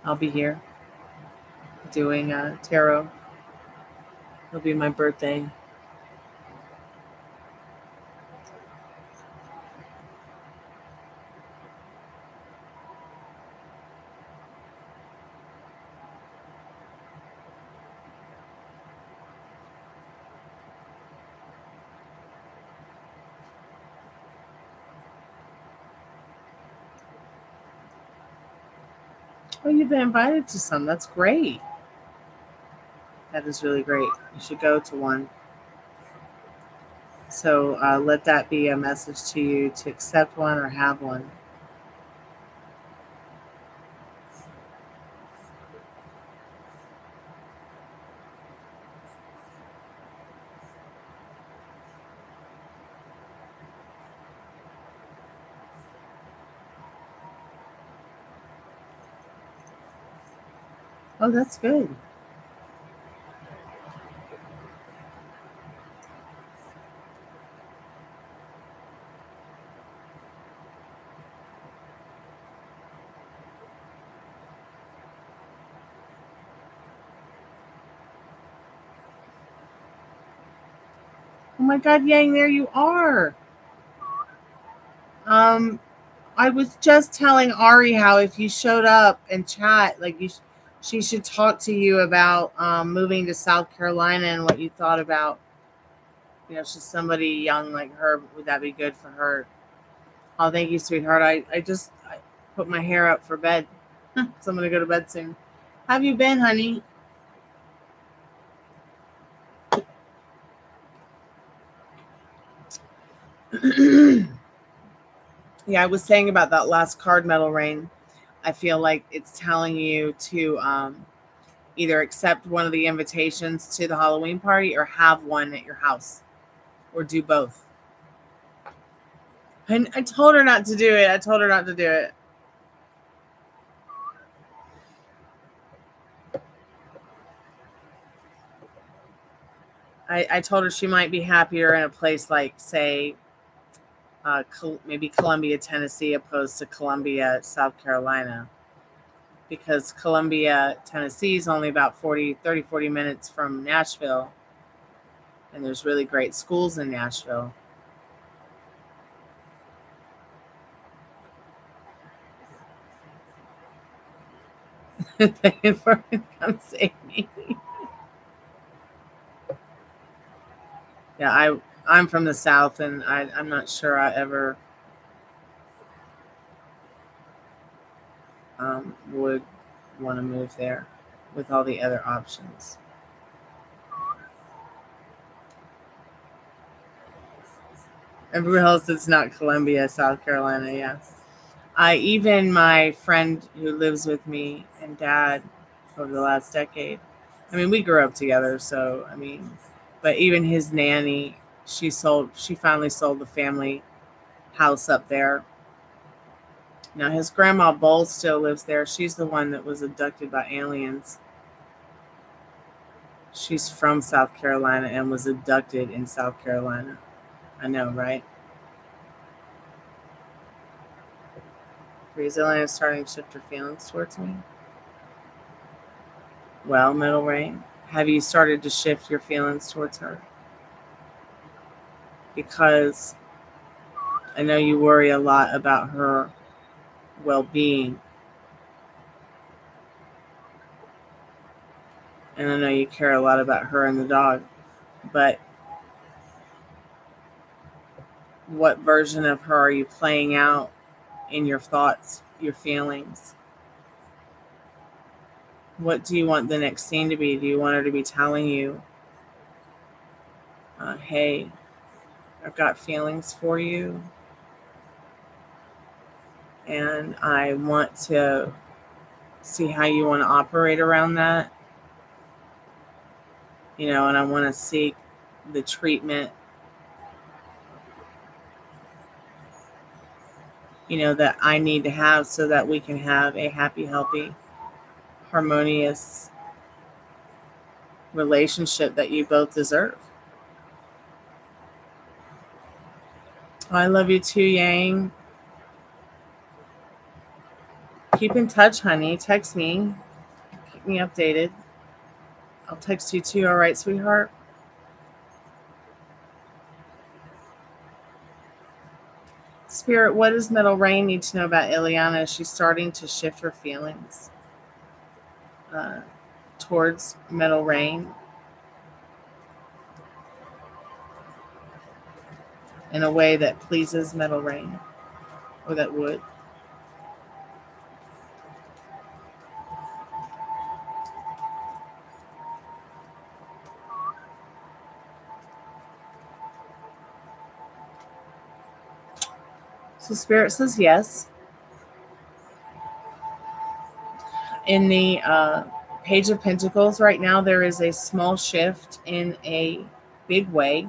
I'll be here doing tarot. It'll be my birthday. Oh, you've been invited to some. That's great. That is really great. You should go to one. So let that be a message to you to accept one or have one. Oh, that's good. Oh my God, Yang, there you are. I was just telling Ari how if you showed up and chat, like she should talk to you about moving to South Carolina and what you thought about. She's somebody young like her. Would that be good for her? Oh, thank you, sweetheart. I put my hair up for bed, so I'm gonna go to bed soon. How have you been, honey? Yeah, I was saying about that last card, Metal Rain. I feel like it's telling you to either accept one of the invitations to the Halloween party or have one at your house or do both. And I told her not to do it. I told her not to do it. I told her she might be happier in a place like, say, maybe Columbia, Tennessee, opposed to Columbia, South Carolina. Because Columbia, Tennessee is only about 40 minutes from Nashville. And there's really great schools in Nashville. Paying for it, come save me. Yeah, I'm from the South, and I'm not sure I ever would want to move there with all the other options. Everywhere else, it's not Columbia, South Carolina. Yeah. Even my friend who lives with me and dad over the last decade. I mean, we grew up together, so I mean, but even his nanny, she finally sold the family house up there. Now his grandma Bull still lives there. She's the one that was abducted by aliens. She's from South Carolina and was abducted in South Carolina. I know, right? Brazilian is starting to shift her feelings towards me. Well, Middle Rain, have you started to shift your feelings towards her? Because I know you worry a lot about her well-being, and I know you care a lot about her and the dog. But what version of her are you playing out in your thoughts, your feelings? What do you want the next scene to be? Do you want her to be telling you, hey, I've got feelings for you, and I want to see how you want to operate around that, and I want to seek the treatment, that I need to have so that we can have a happy, healthy, harmonious relationship that you both deserve. I love you too, Yang. Keep in touch, honey. Text me. Keep me updated. I'll text you too, all right, sweetheart? Spirit, what does Middle Rain need to know about Ileana? She's starting to shift her feelings uh, towards Middle Rain in a way that pleases Middle Rain, or that would. So Spirit says yes. In the Page of Pentacles right now, there is a small shift in a big way.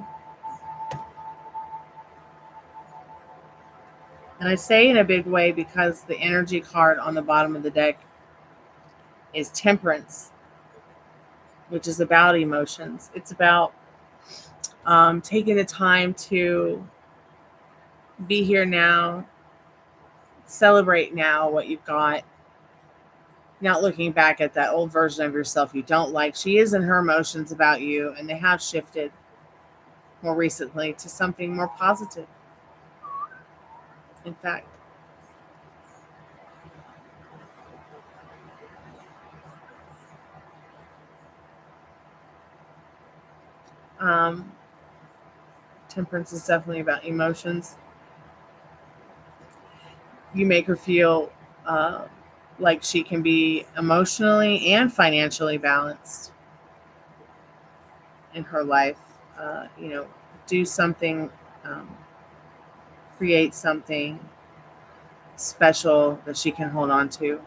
And I say in a big way because the energy card on the bottom of the deck is Temperance, which is about emotions. It's about taking the time to be here now, celebrate now what you've got, not looking back at that old version of yourself you don't like. She is in her emotions about you, and they have shifted more recently to something more positive. In fact, um, Temperance is definitely about emotions. You make her feel like she can be emotionally and financially balanced in her life. Do something, um, create something special that she can hold on to.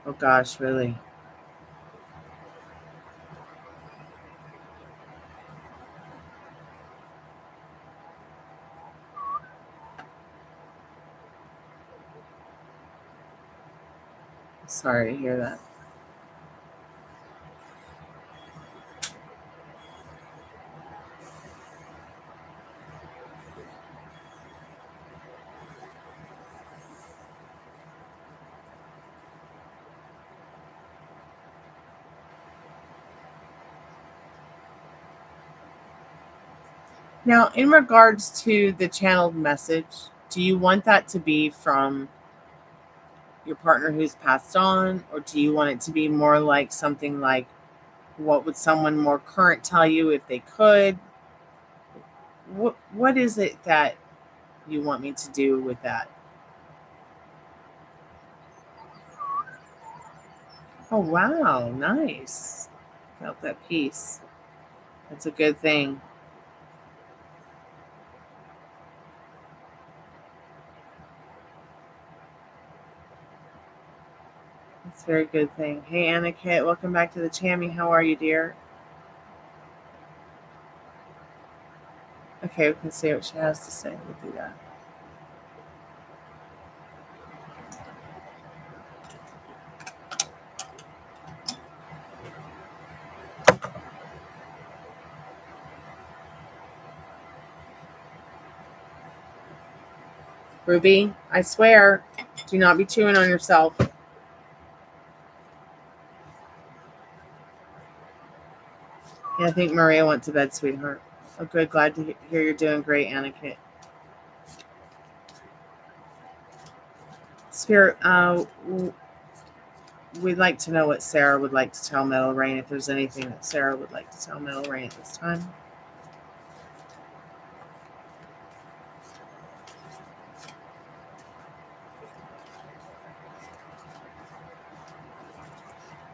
Oh gosh, really? Sorry to hear that. Now, in regards to the channeled message, do you want that to be from your partner who's passed on, or do you want it to be more like something like, what would someone more current tell you if they could? What is it that you want me to do with that? Oh, wow, nice. Felt that peace. That's a good thing. It's a very good thing. Hey, Anna Kit, welcome back to the Tammy. How are you, dear? Okay, we can see what she has to say. We'll do that. Ruby, I swear, do not be chewing on yourself. Yeah, I think Maria went to bed, sweetheart. Oh, good. Glad to hear you're doing great, Anna Kit. Spirit, we'd like to know what Sarah would like to tell Metal Rain, if there's anything that Sarah would like to tell Metal Rain at this time.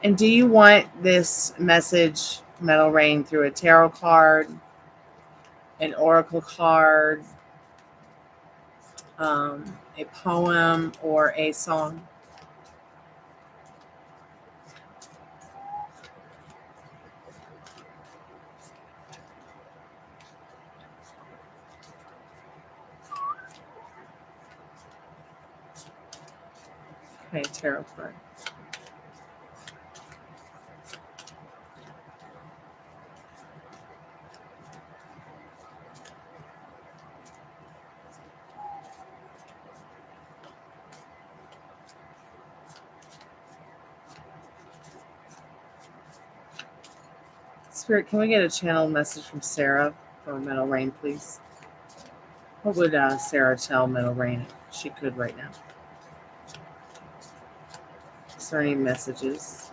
And do you want this message, Metal Rain, through a tarot card, an oracle card, a poem, or a song? Okay, tarot card. Spirit, can we get a channel message from Sarah for Metal Rain, please? What would Sarah tell Metal Rain if she could right now? Is there any messages?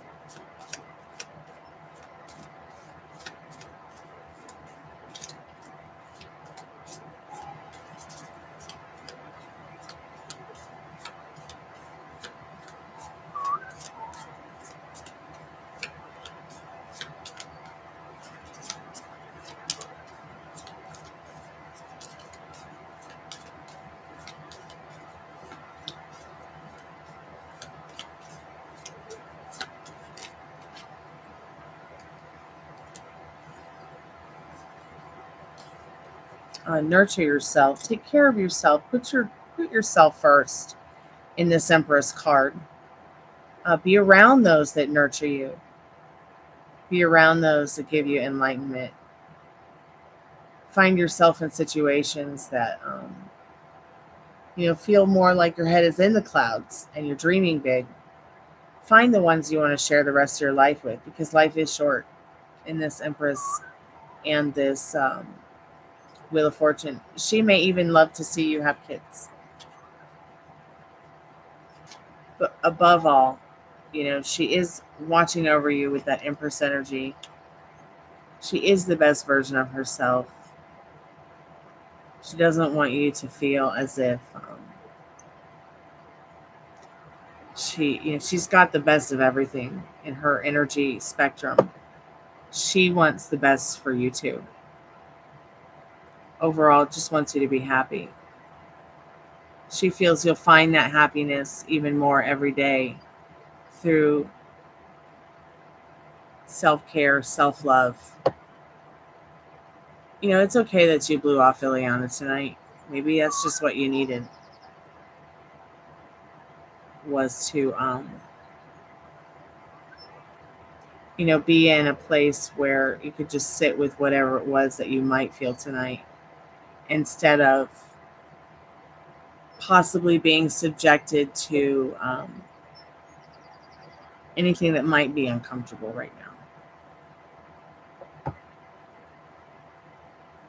Nurture yourself. Take care of yourself. Put yourself first in this Empress card. Be around those that nurture you. Be around those that give you enlightenment. Find yourself in situations that feel more like your head is in the clouds and you're dreaming big. Find the ones you want to share the rest of your life with, because life is short in this Empress and this Wheel of Fortune. She may even love to see you have kids. But above all, she is watching over you with that Empress energy. She is the best version of herself. She doesn't want you to feel as if she's got the best of everything in her energy spectrum. She wants the best for you too. Overall, just wants you to be happy. She feels you'll find that happiness even more every day through self-care, self-love. It's okay that you blew off Ileana tonight. Maybe that's just what you needed, was to be in a place where you could just sit with whatever it was that you might feel tonight, instead of possibly being subjected to anything that might be uncomfortable right now.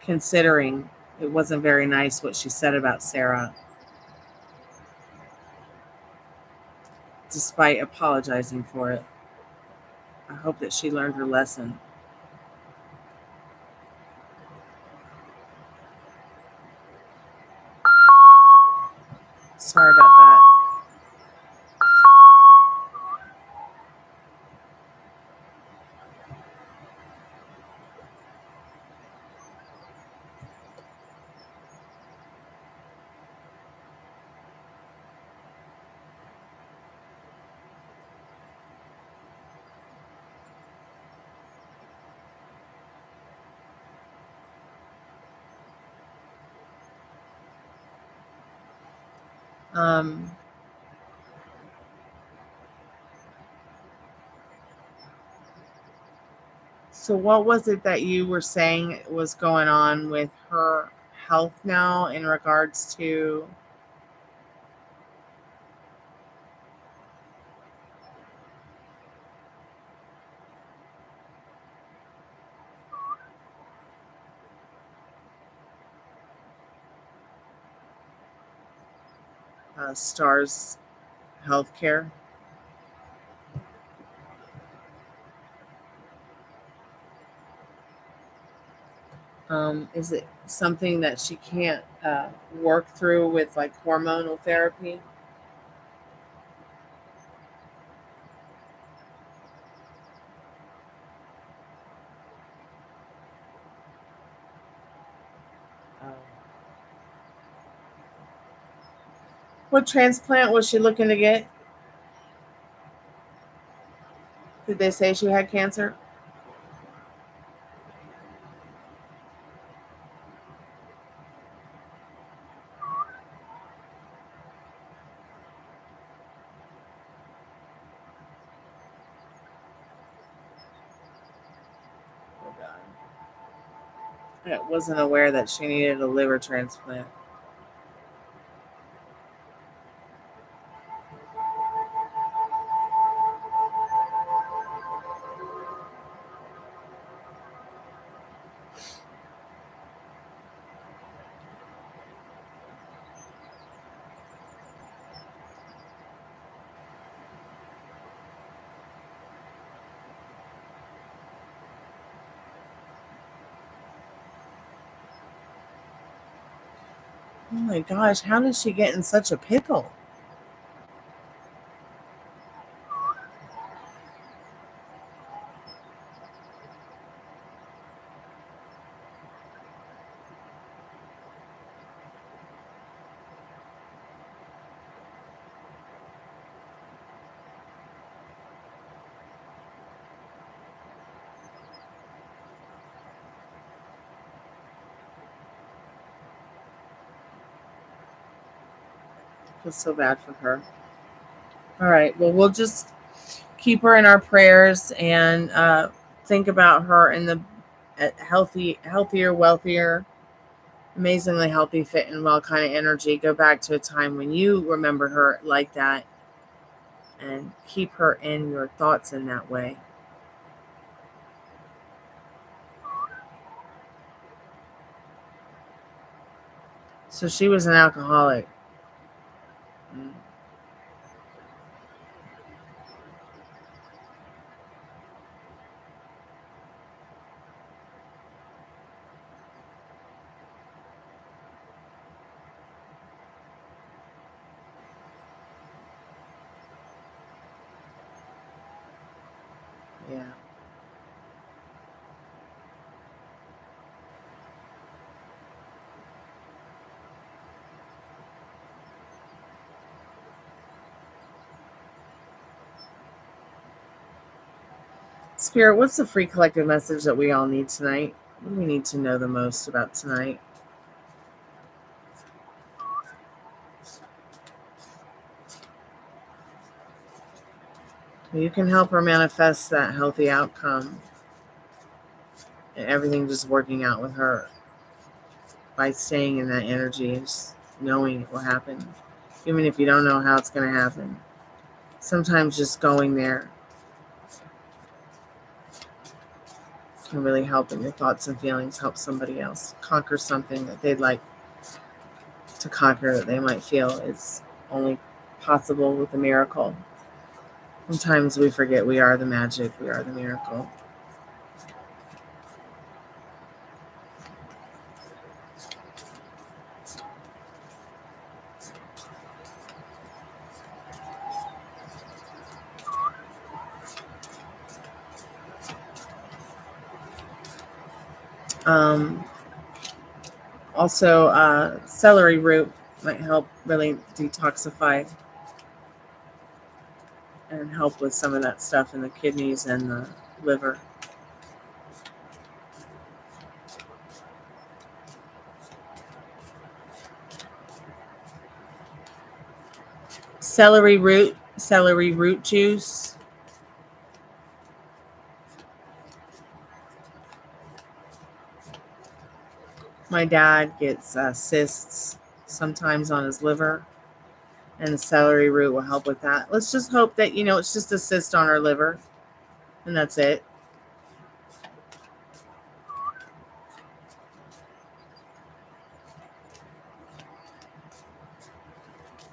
Considering it wasn't very nice what she said about Sarah, despite apologizing for it. I hope that she learned her lesson. Sorry about that. So what was it that you were saying was going on with her health now in regards to Star's healthcare? Is it something that she can't work through with like hormonal therapy? Um, what transplant was she looking to get? Did they say she had cancer? Oh God. I wasn't aware that she needed a liver transplant. Oh my gosh, how did she get in such a pickle? Feel so bad for her. All right. Well, we'll just keep her in our prayers and think about her in the healthier, wealthier, amazingly healthy, fit, and well kind of energy. Go back to a time when you remember her like that and keep her in your thoughts in that way. So she was an alcoholic. Mm. Yeah. Spirit, what's the free collective message that we all need tonight? What do we need to know the most about tonight? You can help her manifest that healthy outcome and everything just working out with her by staying in that energy and just knowing it will happen. Even if you don't know how it's going to happen. Sometimes just going there can really help in your thoughts and feelings, help somebody else conquer something that they'd like to conquer that they might feel is only possible with a miracle. Sometimes we forget we are the magic, we are the miracle. Um, Also, celery root might help really detoxify and help with some of that stuff in the kidneys and the liver. Celery root juice. My dad gets cysts sometimes on his liver, and the celery root will help with that. Let's just hope that, it's just a cyst on her liver, and that's it.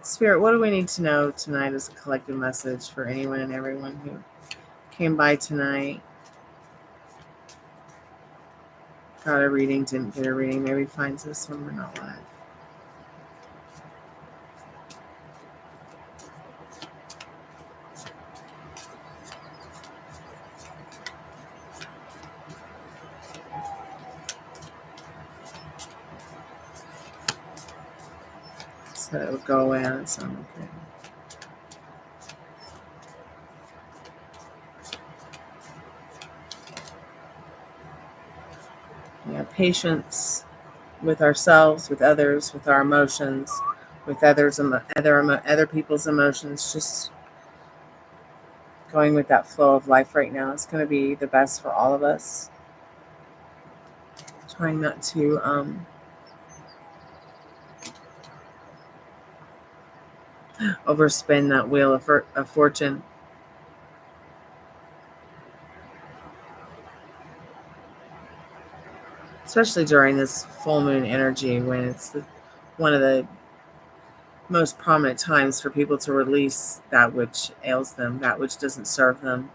Spirit, what do we need to know tonight as a collective message for anyone and everyone who came by tonight? Got a reading, didn't get a reading, maybe finds this one, we're not live. So it would go away on its own. Okay. Yeah, patience with ourselves, with others, with our emotions, with other people's emotions. Just going with that flow of life right now is going to be the best for all of us. Trying not to overspin that wheel of fortune. Especially during this full moon energy when it's one of the most prominent times for people to release that which ails them, that which doesn't serve them.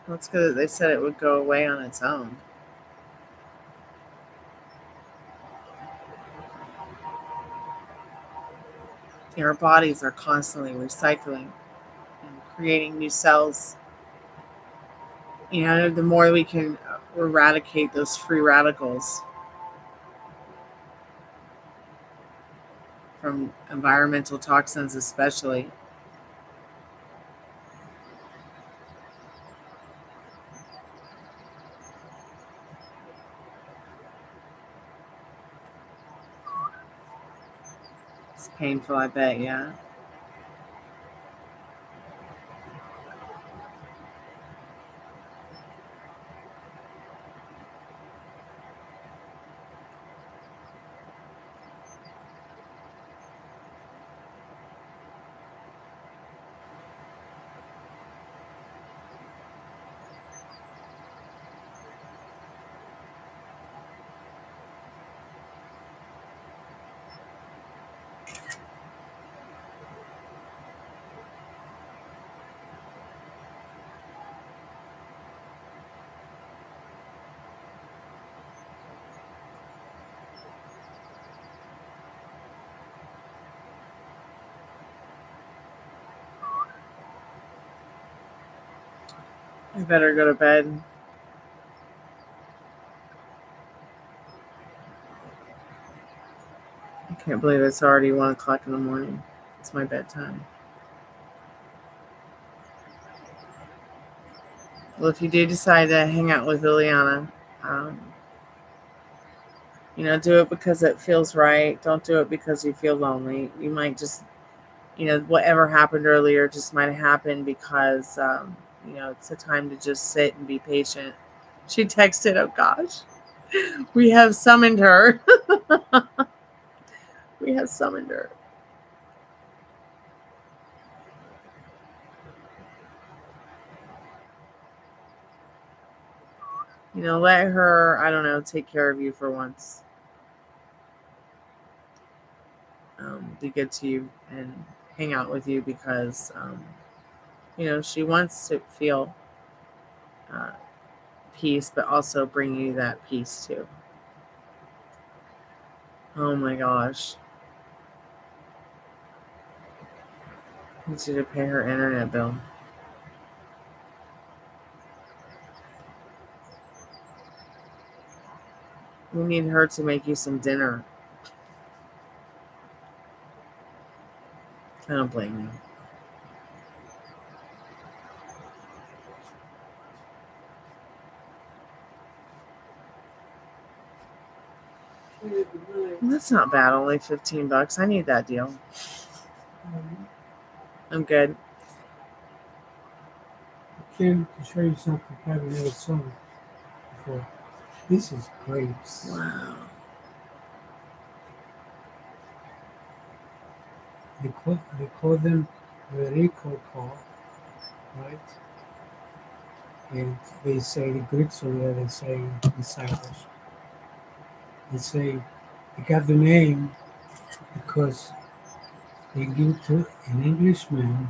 That's good that they said it would go away on its own. Our bodies are constantly recycling and creating new cells. You know, the more we can eradicate those free radicals from environmental toxins, especially. It's painful, I bet, yeah. I better go to bed. I can't believe it's already 1 o'clock in the morning. It's my bedtime. Well, if you do decide to hang out with Liliana, you know, do it because it feels right. Don't do it because you feel lonely. You might just, you know, whatever happened earlier just might have happened because, you know, it's a time to just sit and be patient. She texted, oh gosh, we have summoned her. We have summoned her. You know, let her, I don't know, take care of you for once. Be good to you and hang out with you because, you know, she wants to feel peace, but also bring you that peace too. Oh my gosh. I need you to pay her internet bill. We need her to make you some dinner. I don't blame you. That's not bad. Only $15. I need that deal. I'm good. Kim, to show you something I haven't ever seen before. This is grapes. Wow. They call them Vericoco, right? And they say the Greeks over there, they say disciples. They say they got the name because they give to an Englishman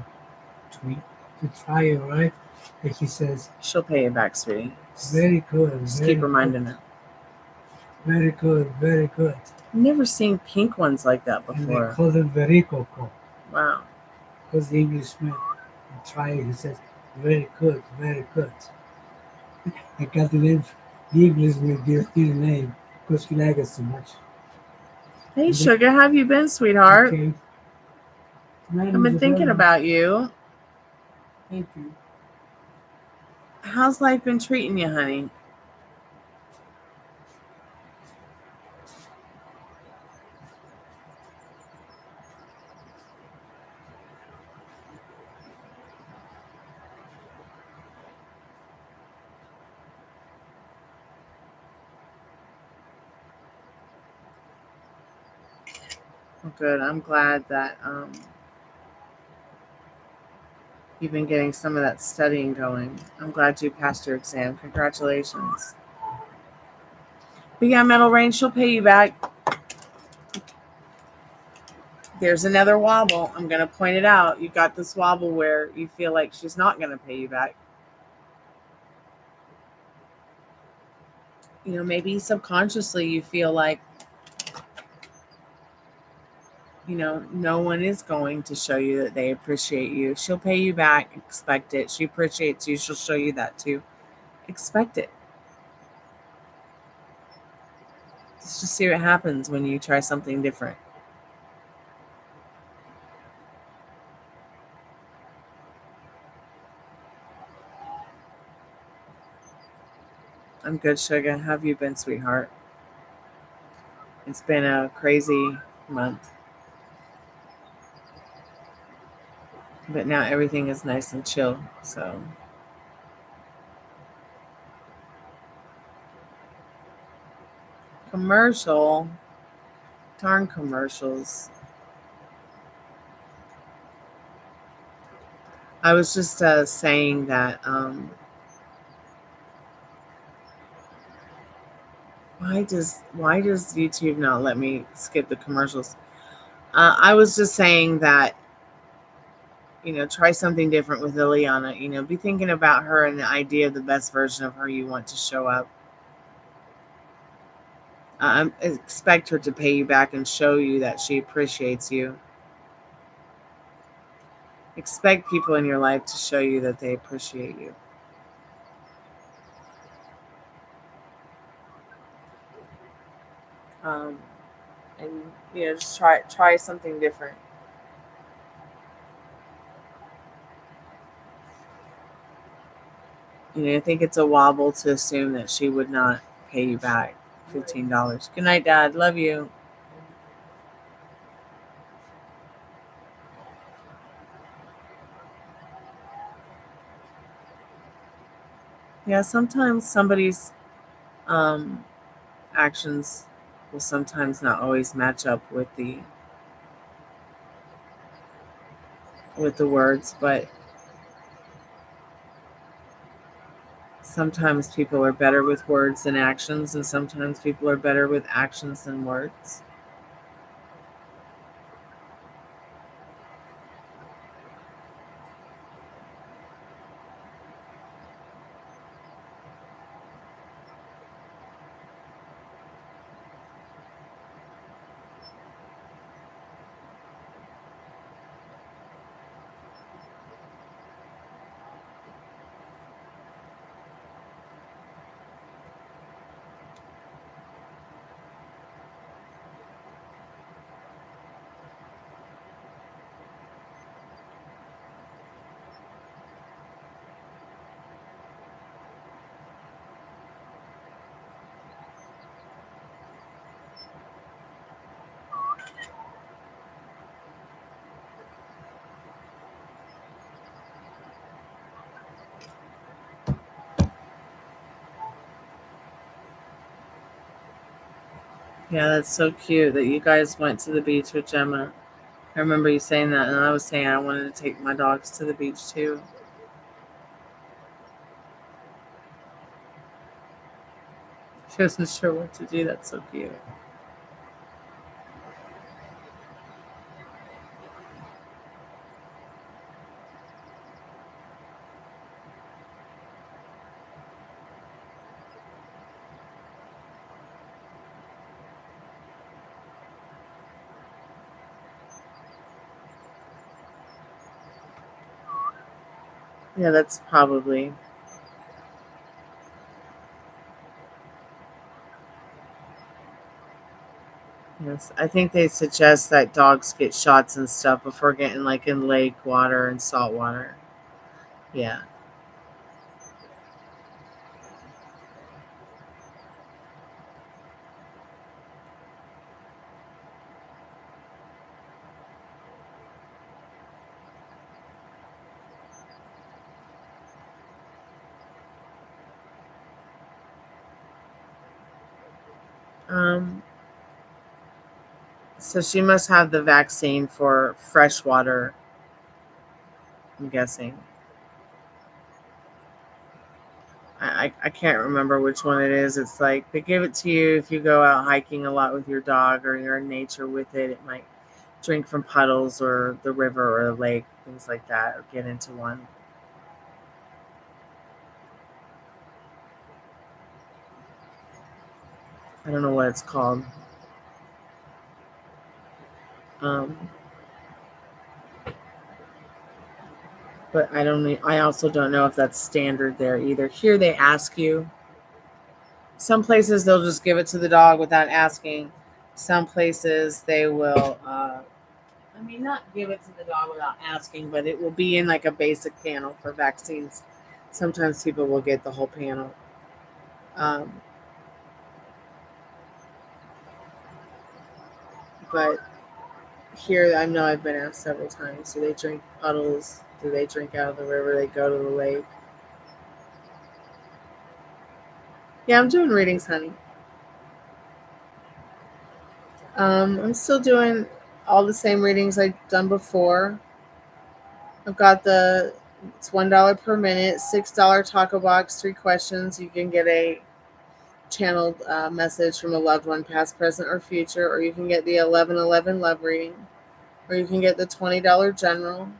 to try it, right? And he says, She'll pay you back, sweetie. very good, Just very keep reminding good, her. very good, very good. I've never seen pink ones like that And they before. call them Vericoco. Wow. Because the Englishman tried, he says, very good, very good. I got the name, the Englishman gives me the name because he likes it so much. Hey, sugar, how have you been, sweetheart? Okay. I've been thinking about you. Thank you. How's life been treating you, honey? Well, good. I'm glad that you've been getting some of that studying going. I'm glad you passed your exam. Congratulations. But yeah, Metal Rain, she'll pay you back. There's another wobble. I'm going to point it out. You got this wobble where you feel like she's not going to pay you back. You know, maybe subconsciously you feel like no one is going to show you that they appreciate you. She'll pay you back. Expect it. She appreciates you. She'll show you that too. Expect it. Let's just see what happens when you try something different. I'm good, sugar. How have you been, sweetheart? It's been a crazy month, but now everything is nice and chill. So, commercial, darn commercials. I was just saying that. Why does YouTube not let me skip the commercials? I was just saying that try something different with Ileana. Be thinking about her and the idea of the best version of her you want to show up. Expect her to pay you back and show you that she appreciates you. Expect people in your life to show you that they appreciate you. Um, and just try something different. I think it's a wobble to assume that she would not pay you back $15. Good night, Dad. Love you. Yeah, sometimes somebody's um, actions will sometimes not always match up with the words, but sometimes people are better with words than actions, and sometimes people are better with actions than words. Yeah, that's so cute that you guys went to the beach with Gemma. I remember you saying that, and I was saying I wanted to take my dogs to the beach too. She wasn't sure what to do. That's so cute. Yeah, that's probably. Yes, I think they suggest that dogs get shots and stuff before getting like in lake water and salt water. Yeah. Um. So she must have the vaccine for freshwater. I'm guessing. I can't remember which one it is. It's like they give it to you if you go out hiking a lot with your dog or you're in nature with it. It might drink from puddles or the river or the lake, things like that, or get into one. I don't know what it's called. But I also don't know if that's standard there either. Here they ask you. Some places they'll just give it to the dog without asking. Some places they will, not give it to the dog without asking, but it will be in like a basic panel for vaccines. Sometimes people will get the whole panel. But here, I know I've been asked several times, do they drink puddles? Do they drink out of the river? They go to the lake? Yeah, I'm doing readings, honey. I'm still doing all the same readings I've done before. I've got it's $1 per minute, $6 taco box, 3 questions. You can get a channeled message from a loved one, past, present, or future, or you can get the 1111 love reading, or you can get the $20 general,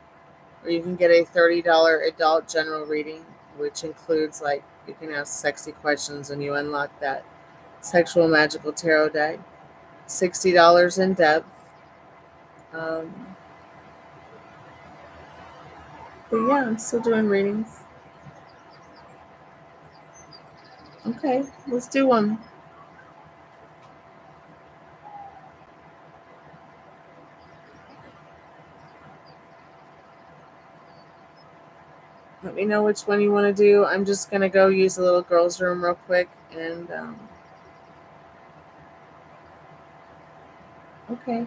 or you can get a $30 adult general reading, which includes like you can ask sexy questions and you unlock that sexual magical tarot deck. $60 in depth. Um, but yeah, I'm still doing readings. Okay, let's do one. Let me know which one you want to do. I'm just going to go use the little girl's room real quick. And, okay.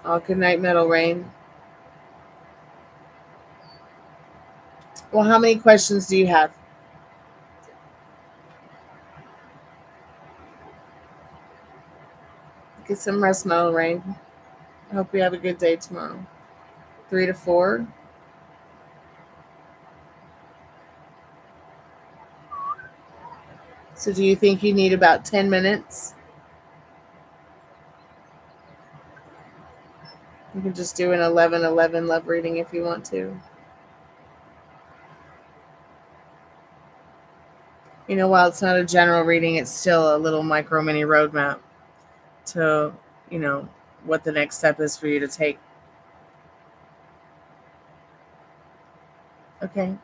Oh, good night, Metal Rain. Well, how many questions do you have? Get some rest, Metal Rain. I hope you have a good day tomorrow. 3 to 4. So do you think you need about 10 minutes? You can just do an 1111 love reading if you want to. While it's not a general reading, it's still a little micro mini roadmap to, what the next step is for you to take. Okay.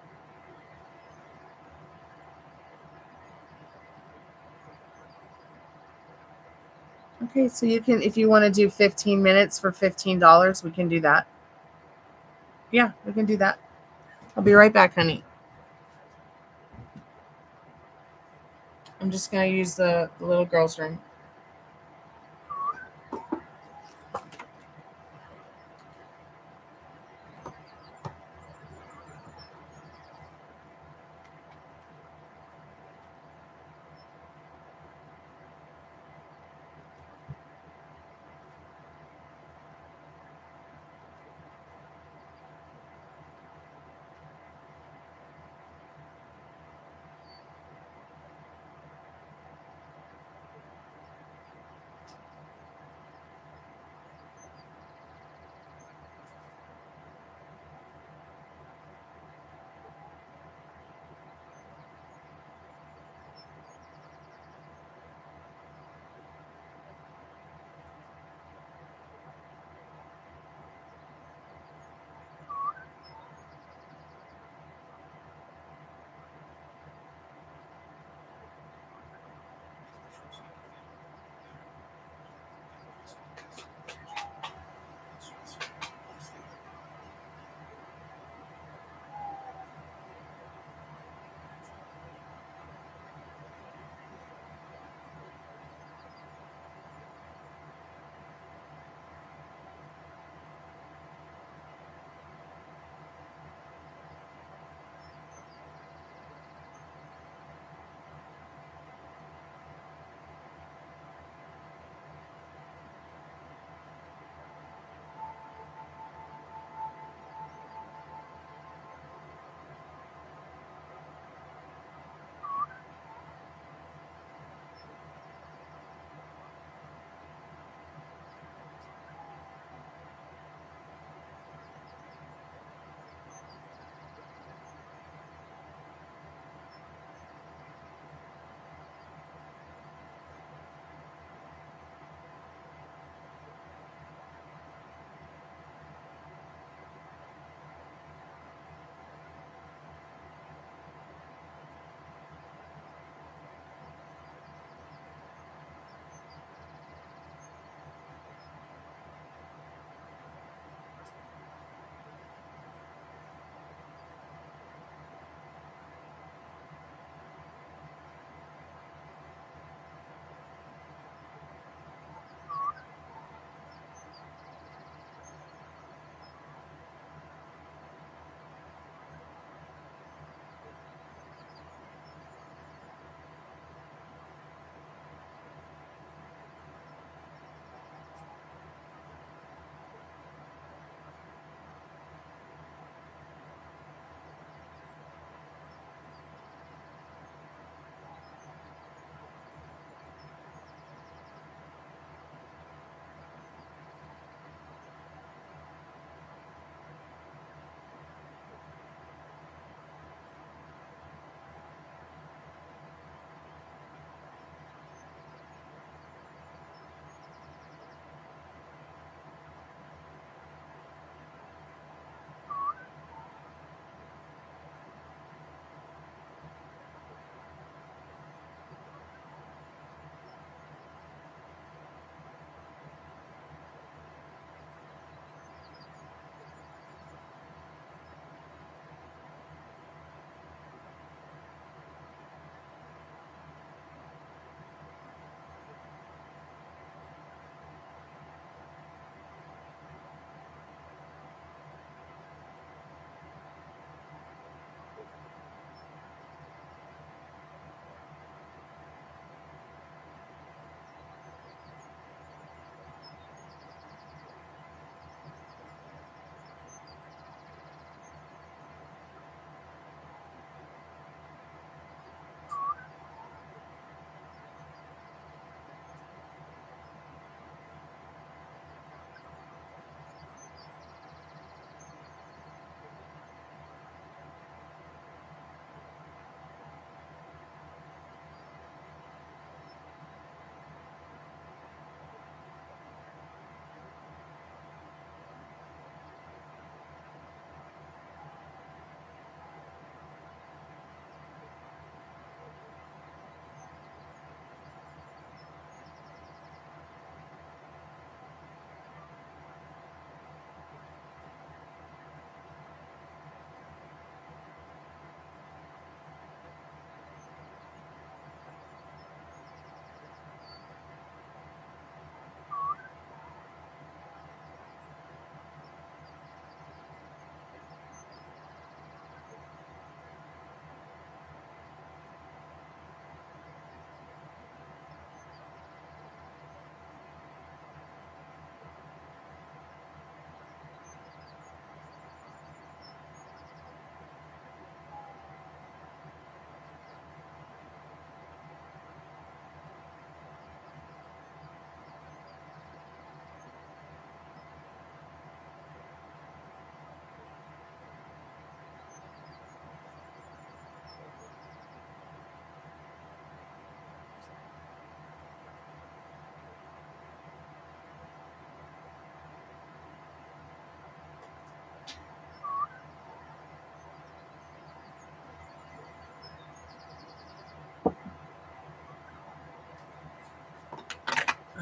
Okay, so you can, if you want to do 15 minutes for $15, we can do that. Yeah, we can do that. I'll be right back, honey. I'm just going to use the little girl's room.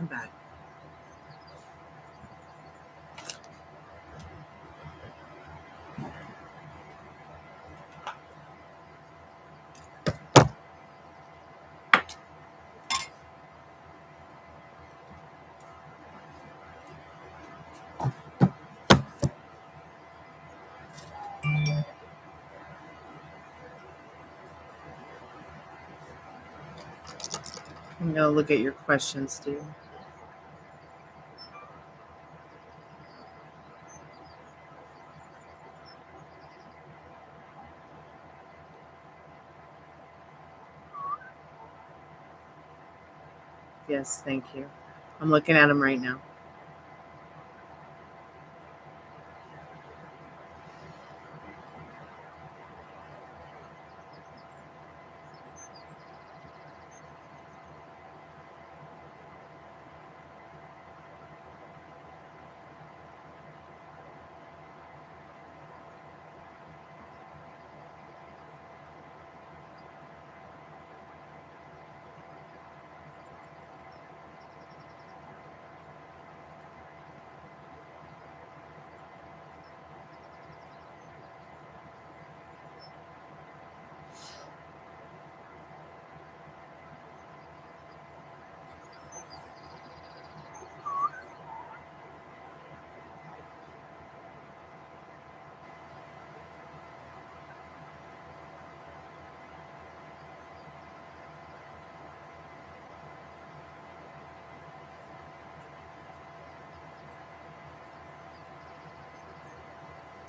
I'm back. I'm going to look at your questions, too. Yes, thank you. I'm looking at them right now.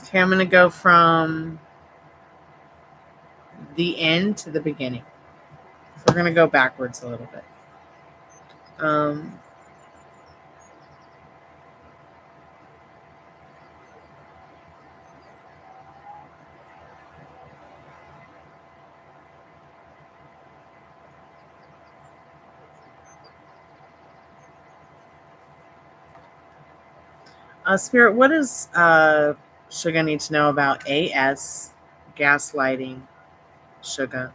Okay, I'm going to go from the end to the beginning. So we're going to go backwards a little bit. Spirit, what does Sugar need to know about AS, gaslighting, Sugar?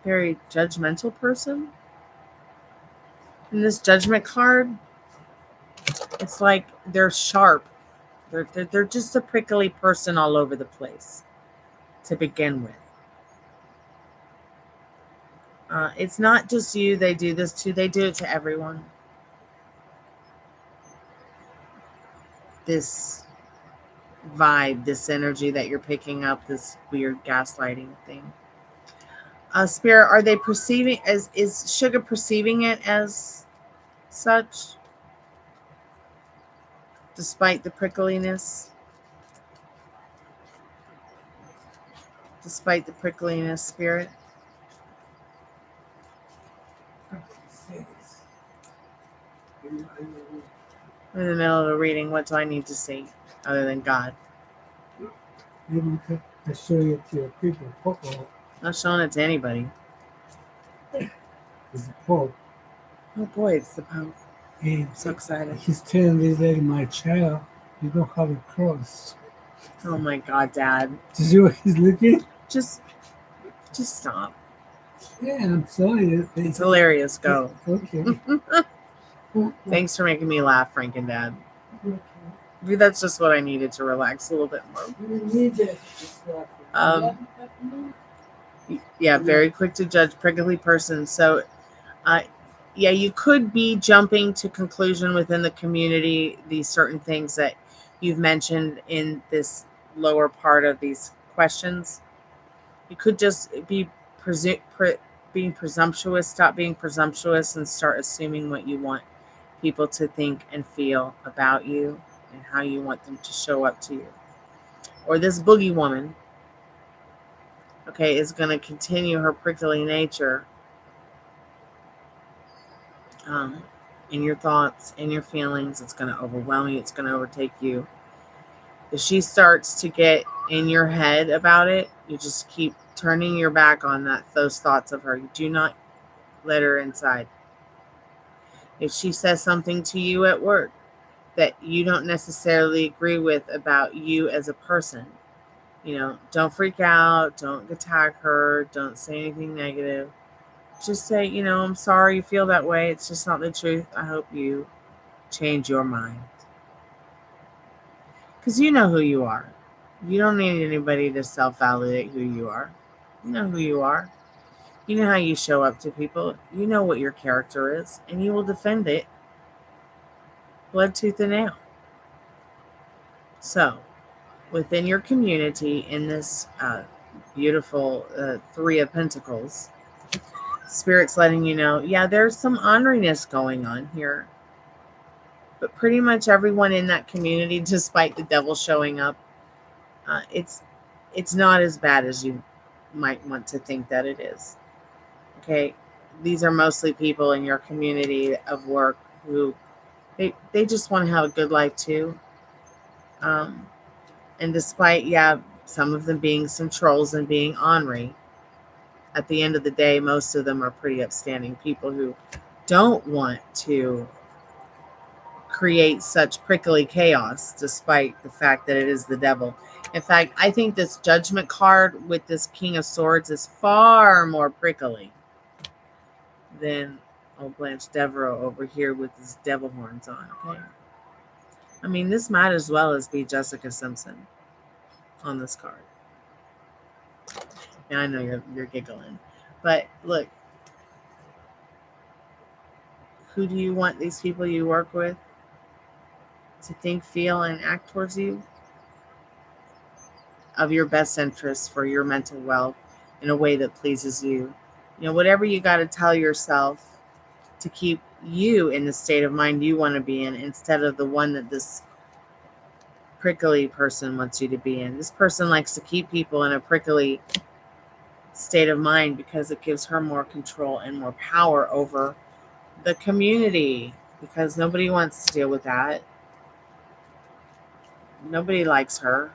Very judgmental person. And this judgment card, it's like they're sharp. They're just a prickly person all over the place to begin with. It's not just you they do this to. They do it to everyone. This vibe, this energy that you're picking up, this weird gaslighting thing. Spirit, are they perceiving is Sugar perceiving it as such? Despite the prickliness? Despite the prickliness, Spirit? I'm in the middle of a reading. What do I need to see other than God? Maybe I show it to your people. I'm not showing it to anybody. It's the Pope. Oh boy, it's the Pope. And I'm so excited. He's telling this lady, my child, you don't have a cross. Oh my God, Dad. Do you see what he's looking? Just stop. Yeah, I'm sorry. It's hilarious. Go. Okay. Thanks for making me laugh, Frank and Dad. Okay. Maybe that's just what I needed to relax a little bit more. You need that. Yeah, very quick to judge, prickly person. So, yeah, you could be jumping to conclusion within the community, these certain things that you've mentioned in this lower part of these questions. You could just be being presumptuous, stop being presumptuous and start assuming what you want people to think and feel about you and how you want them to show up to you. Or this boogie woman, okay, is going to continue her prickly nature in your thoughts, in your feelings. It's going to overwhelm you. It's going to overtake you. If she starts to get in your head about it, you just keep turning your back on those thoughts of her. You do not let her inside. If she says something to you at work that you don't necessarily agree with about you as a person, don't freak out, don't attack her, don't say anything negative. Just say, I'm sorry you feel that way. It's just not the truth. I hope you change your mind. Because you know who you are. You don't need anybody to self validate who you are. You know who you are. You know how you show up to people. You know what your character is, and you will defend it blood, tooth, and nail. So, within your community, in this beautiful Three of Pentacles, Spirit's letting you know, yeah, there's some honoriness going on here. But pretty much everyone in that community, despite the devil showing up, it's not as bad as you might want to think that it is. Okay, these are mostly people in your community of work who they just want to have a good life too. Um, and despite some of them being some trolls and being ornery, at the end of the day, most of them are pretty upstanding people who don't want to create such prickly chaos, despite the fact that it is the devil. In fact, I think this Judgment card with this King of Swords is far more prickly than old Blanche Devereaux over here with his devil horns on. Okay, I mean, this might as well as be Jessica Simpson on this card. Yeah, I know you're giggling, but look, who do you want these people you work with to think, feel, and act towards you of your best interests for your mental wealth in a way that pleases you? Whatever you got to tell yourself to keep you in the state of mind you want to be in, instead of the one that this prickly person wants you to be in. This person likes to keep people in a prickly state of mind because it gives her more control and more power over the community, because nobody wants to deal with that. Nobody likes her.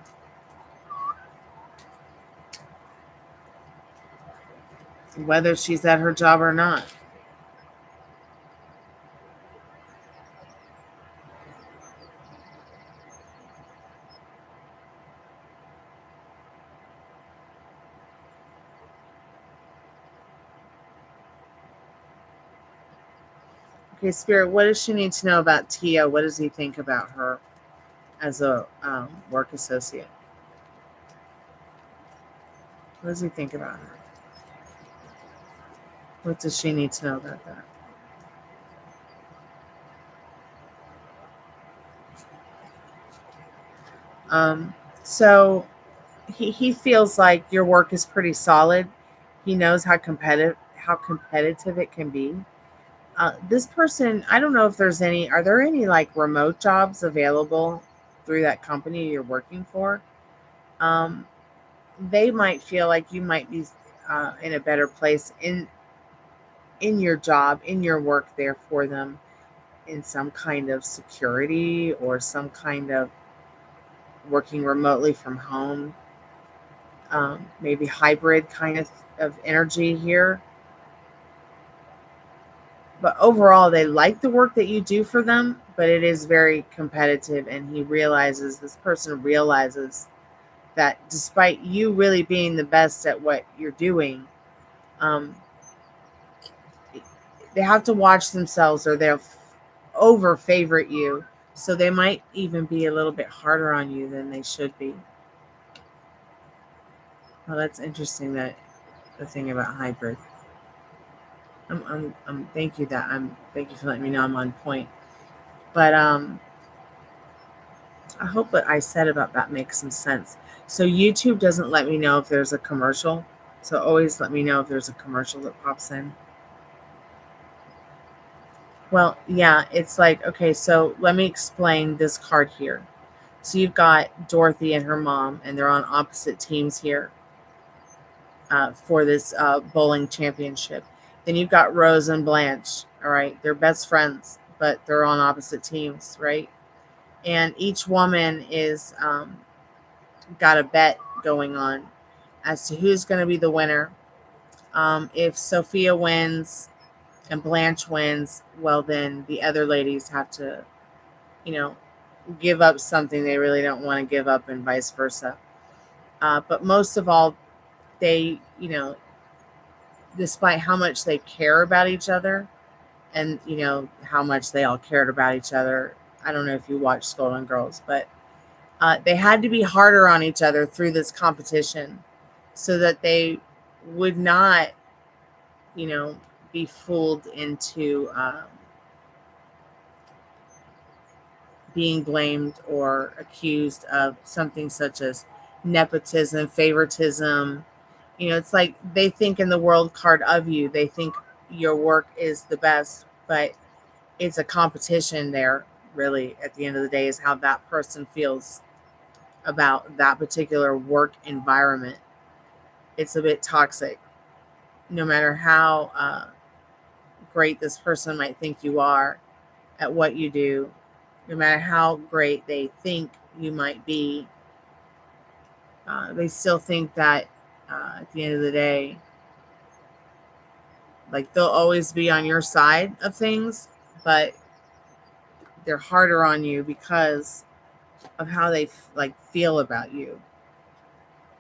Whether she's at her job or not. Okay, Spirit, what does she need to know about Tia? What does he think about her as a work associate? What does he think about her? What does she need to know about that? So he feels like your work is pretty solid. He knows how competitive it can be. This person, I don't know if are there any like remote jobs available through that company you're working for? Um, they might feel like you might be in a better place in your job, in your work there for them, in some kind of security or some kind of working remotely from home, maybe hybrid kind of energy here. But overall, they like the work that you do for them, but it is very competitive. And this person realizes that despite you really being the best at what you're doing, um, they have to watch themselves or they'll over favorite you. So they might even be a little bit harder on you than they should be. Well, that's interesting, that the thing about hybrid. Thank you for letting me know I'm on point. But I hope what I said about that makes some sense. So YouTube doesn't let me know if there's a commercial. So always let me know if there's a commercial that pops in. Well, yeah, it's like, okay, so let me explain this card here. So you've got Dorothy and her mom, and they're on opposite teams here for this bowling championship. Then you've got Rose and Blanche. All right, they're best friends, but they're on opposite teams, right? And each woman is got a bet going on as to who's going to be the winner. If Sophia wins, and Blanche wins, well, then the other ladies have to, give up something they really don't want to give up, and vice versa. But most of all, they, despite how much they care about each other, and how much they all cared about each other. I don't know if you watched Golden Girls, but they had to be harder on each other through this competition so that they would not, be fooled into being blamed or accused of something such as nepotism, favoritism. It's like they think in the world card of you, they think your work is the best, but it's a competition there, really, at the end of the day, is how that person feels about that particular work environment. It's a bit toxic. No matter how great this person might think you are at what you do, no matter how great they think you might be, they still think that at the end of the day, like, they'll always be on your side of things, but they're harder on you because of how they feel about you,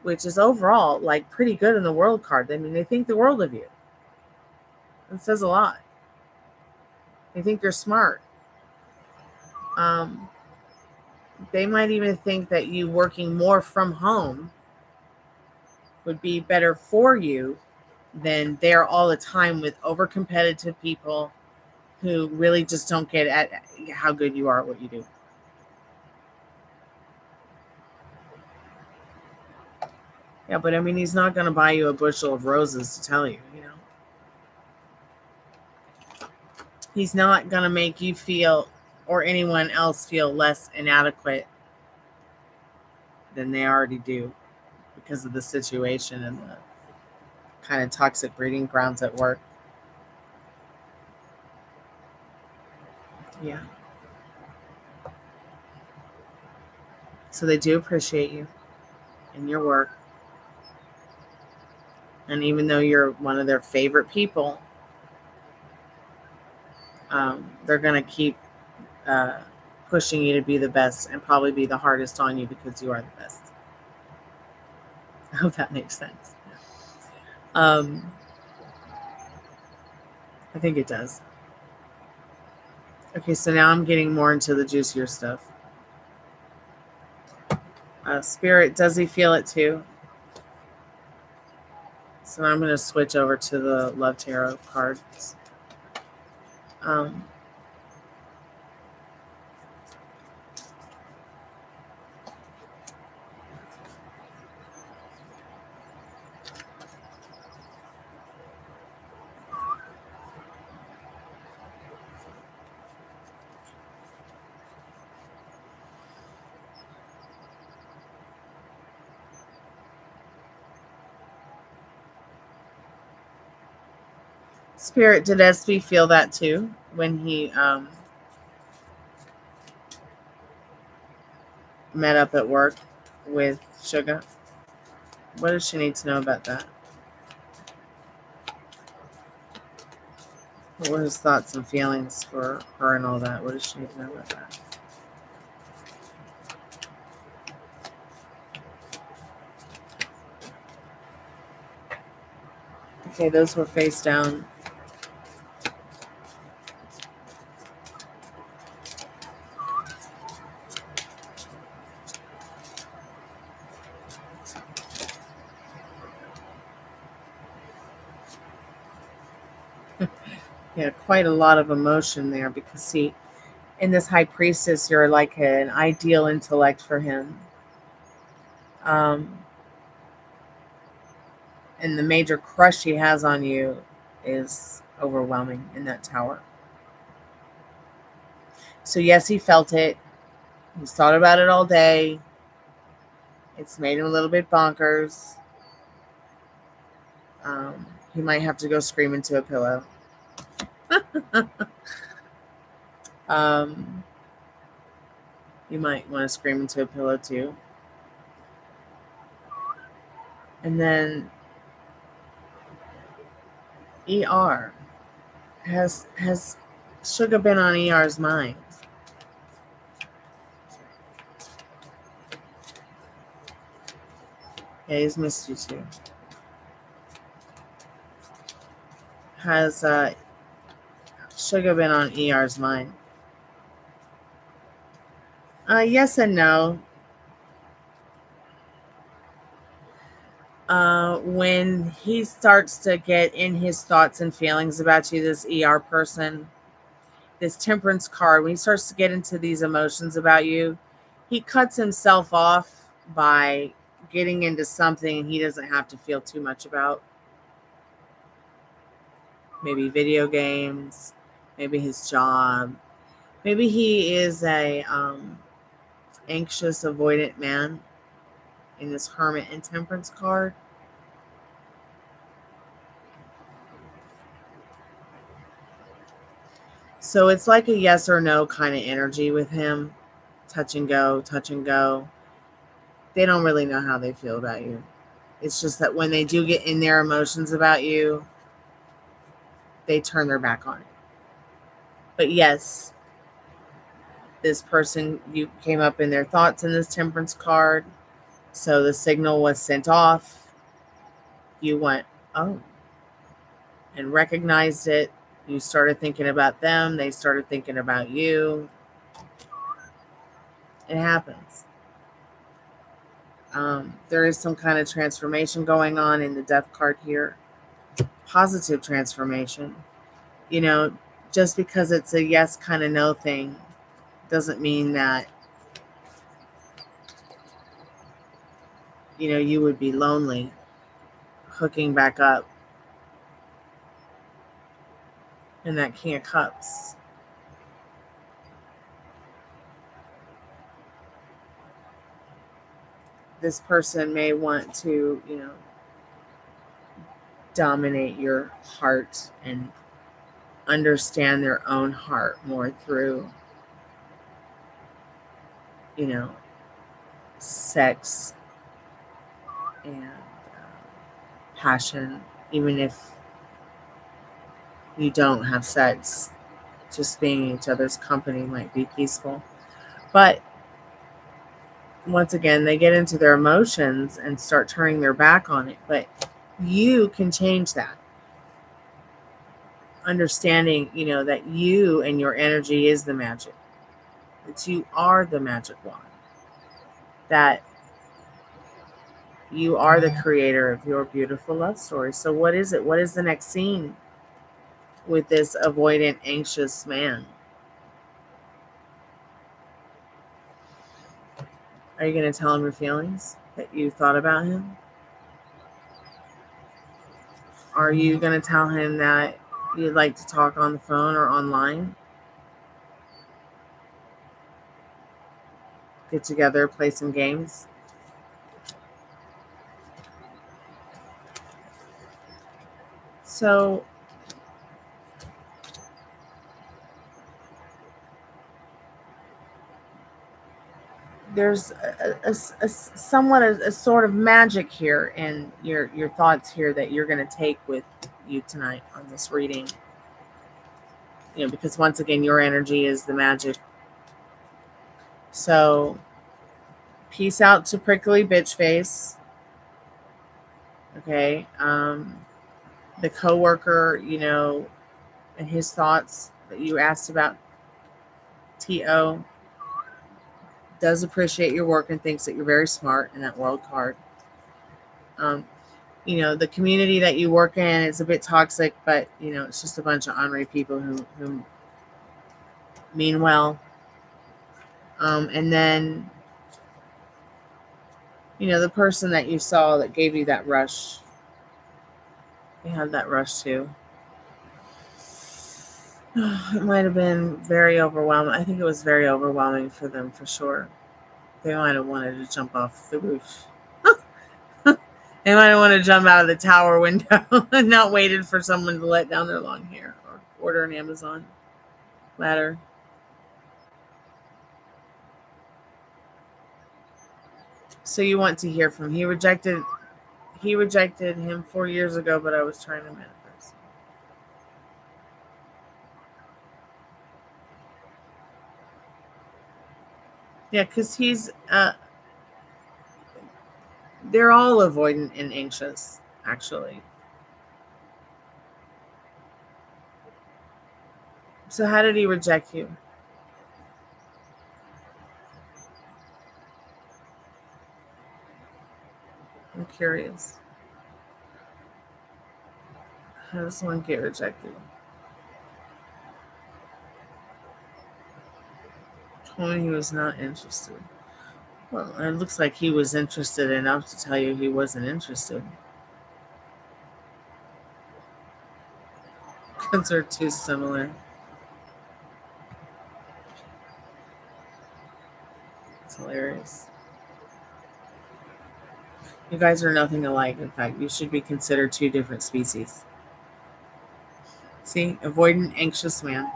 which is overall like pretty good in the world card. I mean, they think the world of you. It says a lot. They think you're smart. Um, they might even think that you working more from home would be better for you than there all the time with over competitive people who really just don't get at how good you are at what you do. Yeah, but I mean, he's not going to buy you a bushel of roses to tell you, He's not going to make you feel or anyone else feel less inadequate than they already do because of the situation and the kind of toxic breeding grounds at work. Yeah. So they do appreciate you and your work. And even though you're one of their favorite people, they're going to keep uh, pushing you to be the best and probably be the hardest on you because you are the best. I hope that makes sense. Um, I think it does. Okay, so now I'm getting more into the juicier stuff. Spirit, does he feel it too? So now I'm going to switch over to the Love Tarot cards. Um, Spirit, did SB feel that too when he met up at work with Sugar? What does she need to know about that? What were his thoughts and feelings for her and all that? What does she need to know about that? Okay, those were face down. Yeah, quite a lot of emotion there because, see, in this High Priestess, you're like an ideal intellect for him. And the major crush he has on you is overwhelming in that tower. So, yes, he felt it. He's thought about it all day. It's made him a little bit bonkers. He might have to go scream into a pillow. um, you might want to scream into a pillow too. And then ER. Has sugar been on ER's mind? Yeah, he's missed you too. Has sugar been on ER's mind? Yes and no. When he starts to get in his thoughts and feelings about you, this ER person, this temperance card, when he starts to get into these emotions about you, he cuts himself off by getting into something he doesn't have to feel too much about. Maybe video games, maybe his job, maybe he is a anxious, avoidant man in this hermit and temperance card. So it's like a yes or no kind of energy with him. Touch and go, touch and go. They don't really know how they feel about you. It's just that when they do get in their emotions about you, they turn their back on it. But yes, this person, you came up in their thoughts in this temperance card. So the signal was sent off. You went, oh, and recognized it. You started thinking about them. They started thinking about you. It happens. There is some kind of transformation going on in the death card here. Positive transformation. You know, just because it's a yes kind of no thing doesn't mean that, you would be lonely hooking back up in that King of Cups. This person may want to, dominate your heart and understand their own heart more through, sex and passion, even if you don't have sex. Just being in each other's company might be peaceful. But once again, they get into their emotions and start turning their back on it. But you can change that. Understanding, that you and your energy is the magic. That you are the magic wand. That you are the creator of your beautiful love story. So what is it? What is the next scene with this avoidant, anxious man? Are you going to tell him your feelings that you thought about him? Are you going to tell him that you'd like to talk on the phone or online? Get together, play some games? So there's a somewhat a sort of magic here in your thoughts here that you're going to take with you tonight on this reading. Because once again, your energy is the magic. So peace out to prickly bitch face. Okay. The coworker, and his thoughts that you asked about, TO, does appreciate your work and thinks that you're very smart in that world card. The community that you work in is a bit toxic, but it's just a bunch of ornery people who mean well. And then the person that you saw that gave you that rush, they had that rush too. It might have been very overwhelming. I think it was very overwhelming for them, for sure. They might have wanted to jump off the roof. They might have wanted to jump out of the tower window and not waited for someone to let down their long hair or order an Amazon ladder. So you want to hear from him. He rejected him 4 years ago, but I was trying to manifest. Yeah, because they're all avoidant and anxious, actually. So how did he reject you? I'm curious. How does someone get rejected? Told me he was not interested. Well, it looks like he was interested enough to tell you he wasn't interested. Because they're too similar. It's hilarious. You guys are nothing alike. In fact, you should be considered two different species. See? Avoidant, anxious man.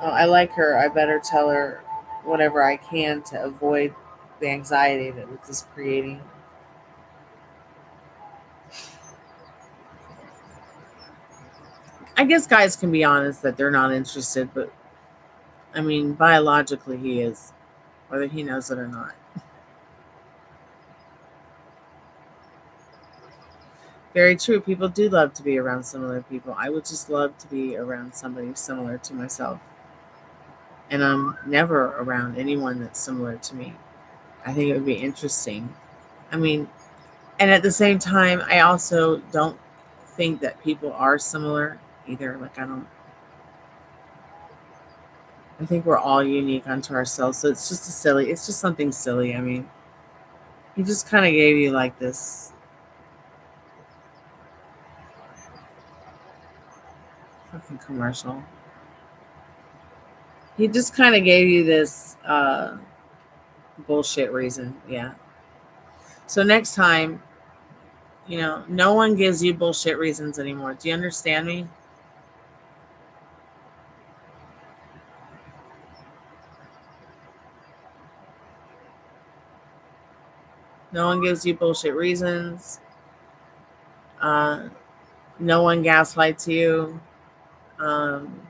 Oh, I like her. I better tell her whatever I can to avoid the anxiety that this is creating. I guess guys can be honest that they're not interested, but I mean, biologically he is, whether he knows it or not. Very true. People do love to be around similar people. I would just love to be around somebody similar to myself. And I'm never around anyone that's similar to me. I think it would be interesting. I mean, and at the same time, I also don't think that people are similar either. Like, I think we're all unique unto ourselves. So it's just something silly. I mean, he just kind of gave you like this fucking commercial. He just kind of gave you this bullshit reason. Yeah. So next time, no one gives you bullshit reasons anymore. Do you understand me? No one gives you bullshit reasons. Uh, no one gaslights you. Um,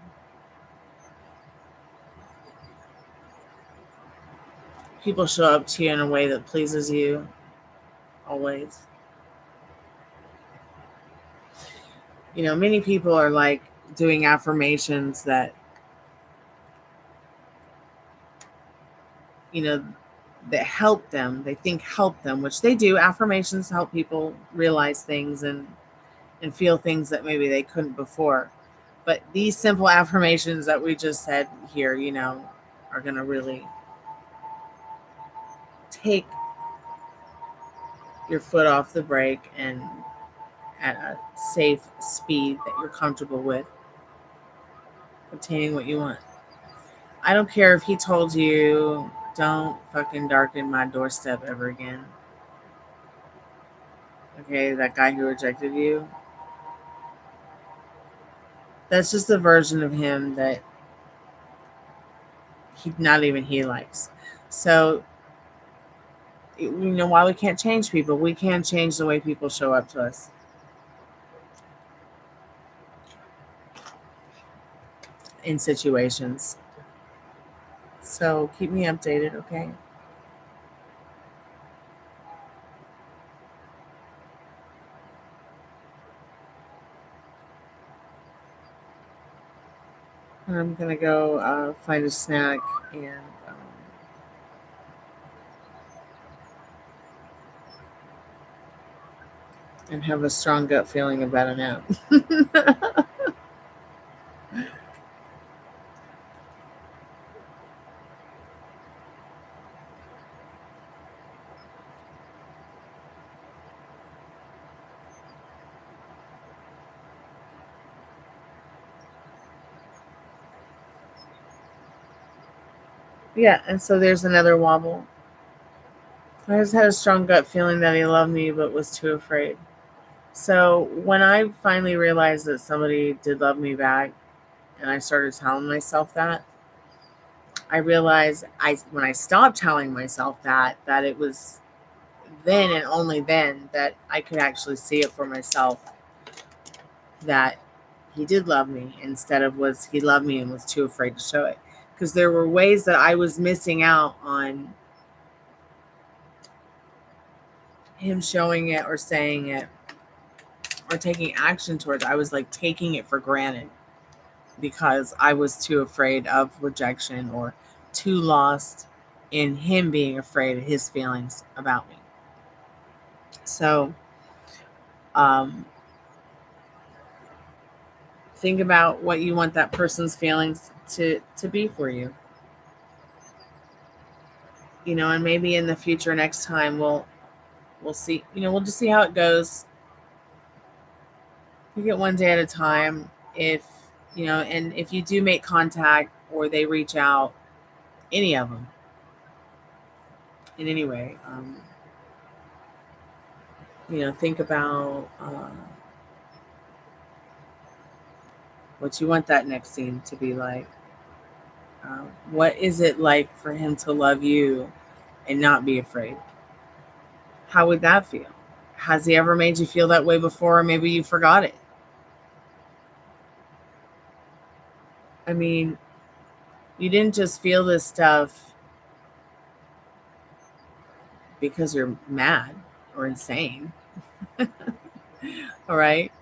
People show up to you in a way that pleases you always. Many people are like doing affirmations that, you know, that help them. They think help them, which they do. Affirmations help people realize things and feel things that maybe they couldn't before. But these simple affirmations that we just said here, are going to really take your foot off the brake and at a safe speed that you're comfortable with obtaining what you want. I don't care if he told you, don't fucking darken my doorstep ever again. Okay, that guy who rejected you, that's just a version of him that not even he likes. So, why we can't change people? We can change the way people show up to us in situations. So, keep me updated, okay? I'm gonna go find a snack um, and have a strong gut feeling about a nap. Yeah, and so there's another wobble. I just had a strong gut feeling that he loved me but was too afraid. So when I finally realized that somebody did love me back and I started telling myself that, I realized when I stopped telling myself that it was then and only then that I could actually see it for myself that he did love me instead of was he loved me and was too afraid to show it. because there were ways that I was missing out on him showing it or saying it or taking action towards. I was like taking it for granted because I was too afraid of rejection or too lost in him being afraid of his feelings about me. So think about what you want that person's feelings to be for you. You know, and maybe in the future, next time we'll see. You know, we'll just see how it goes. Take it one day at a time. If you know, and if you do make contact or they reach out, any of them, in any way, you know, think about what you want that next scene to be like. What is it like for him to love you and not be afraid? How would that feel? Has he ever made you feel that way before? Or maybe you forgot it. I mean, you didn't just feel this stuff because you're mad or insane. All right.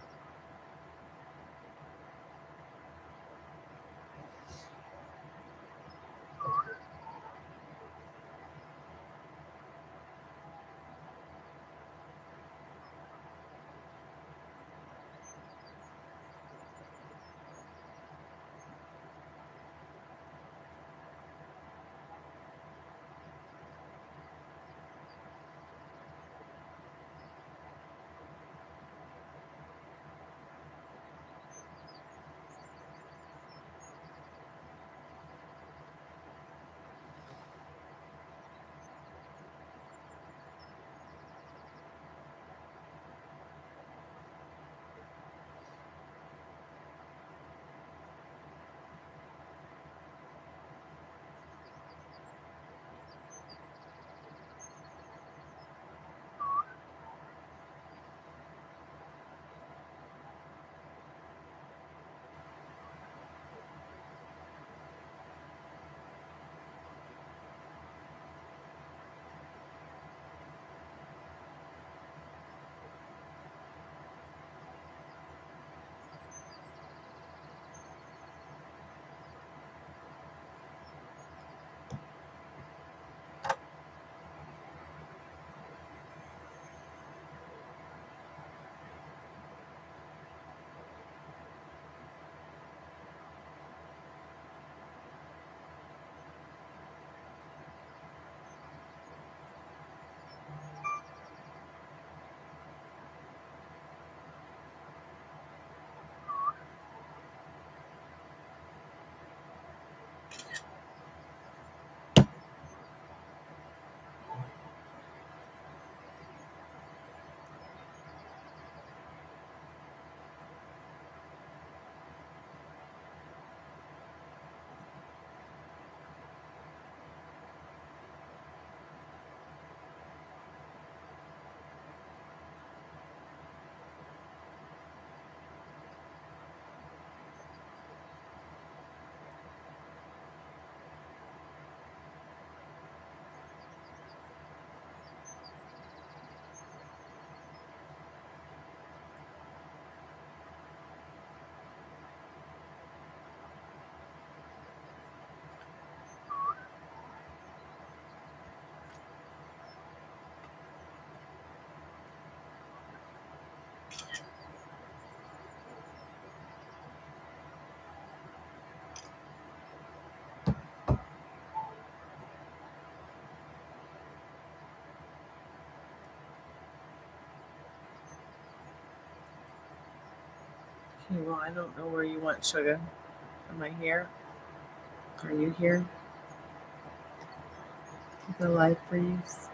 Okay, well, I don't know where you want sugar. Am I here? Are you here? The life breeze.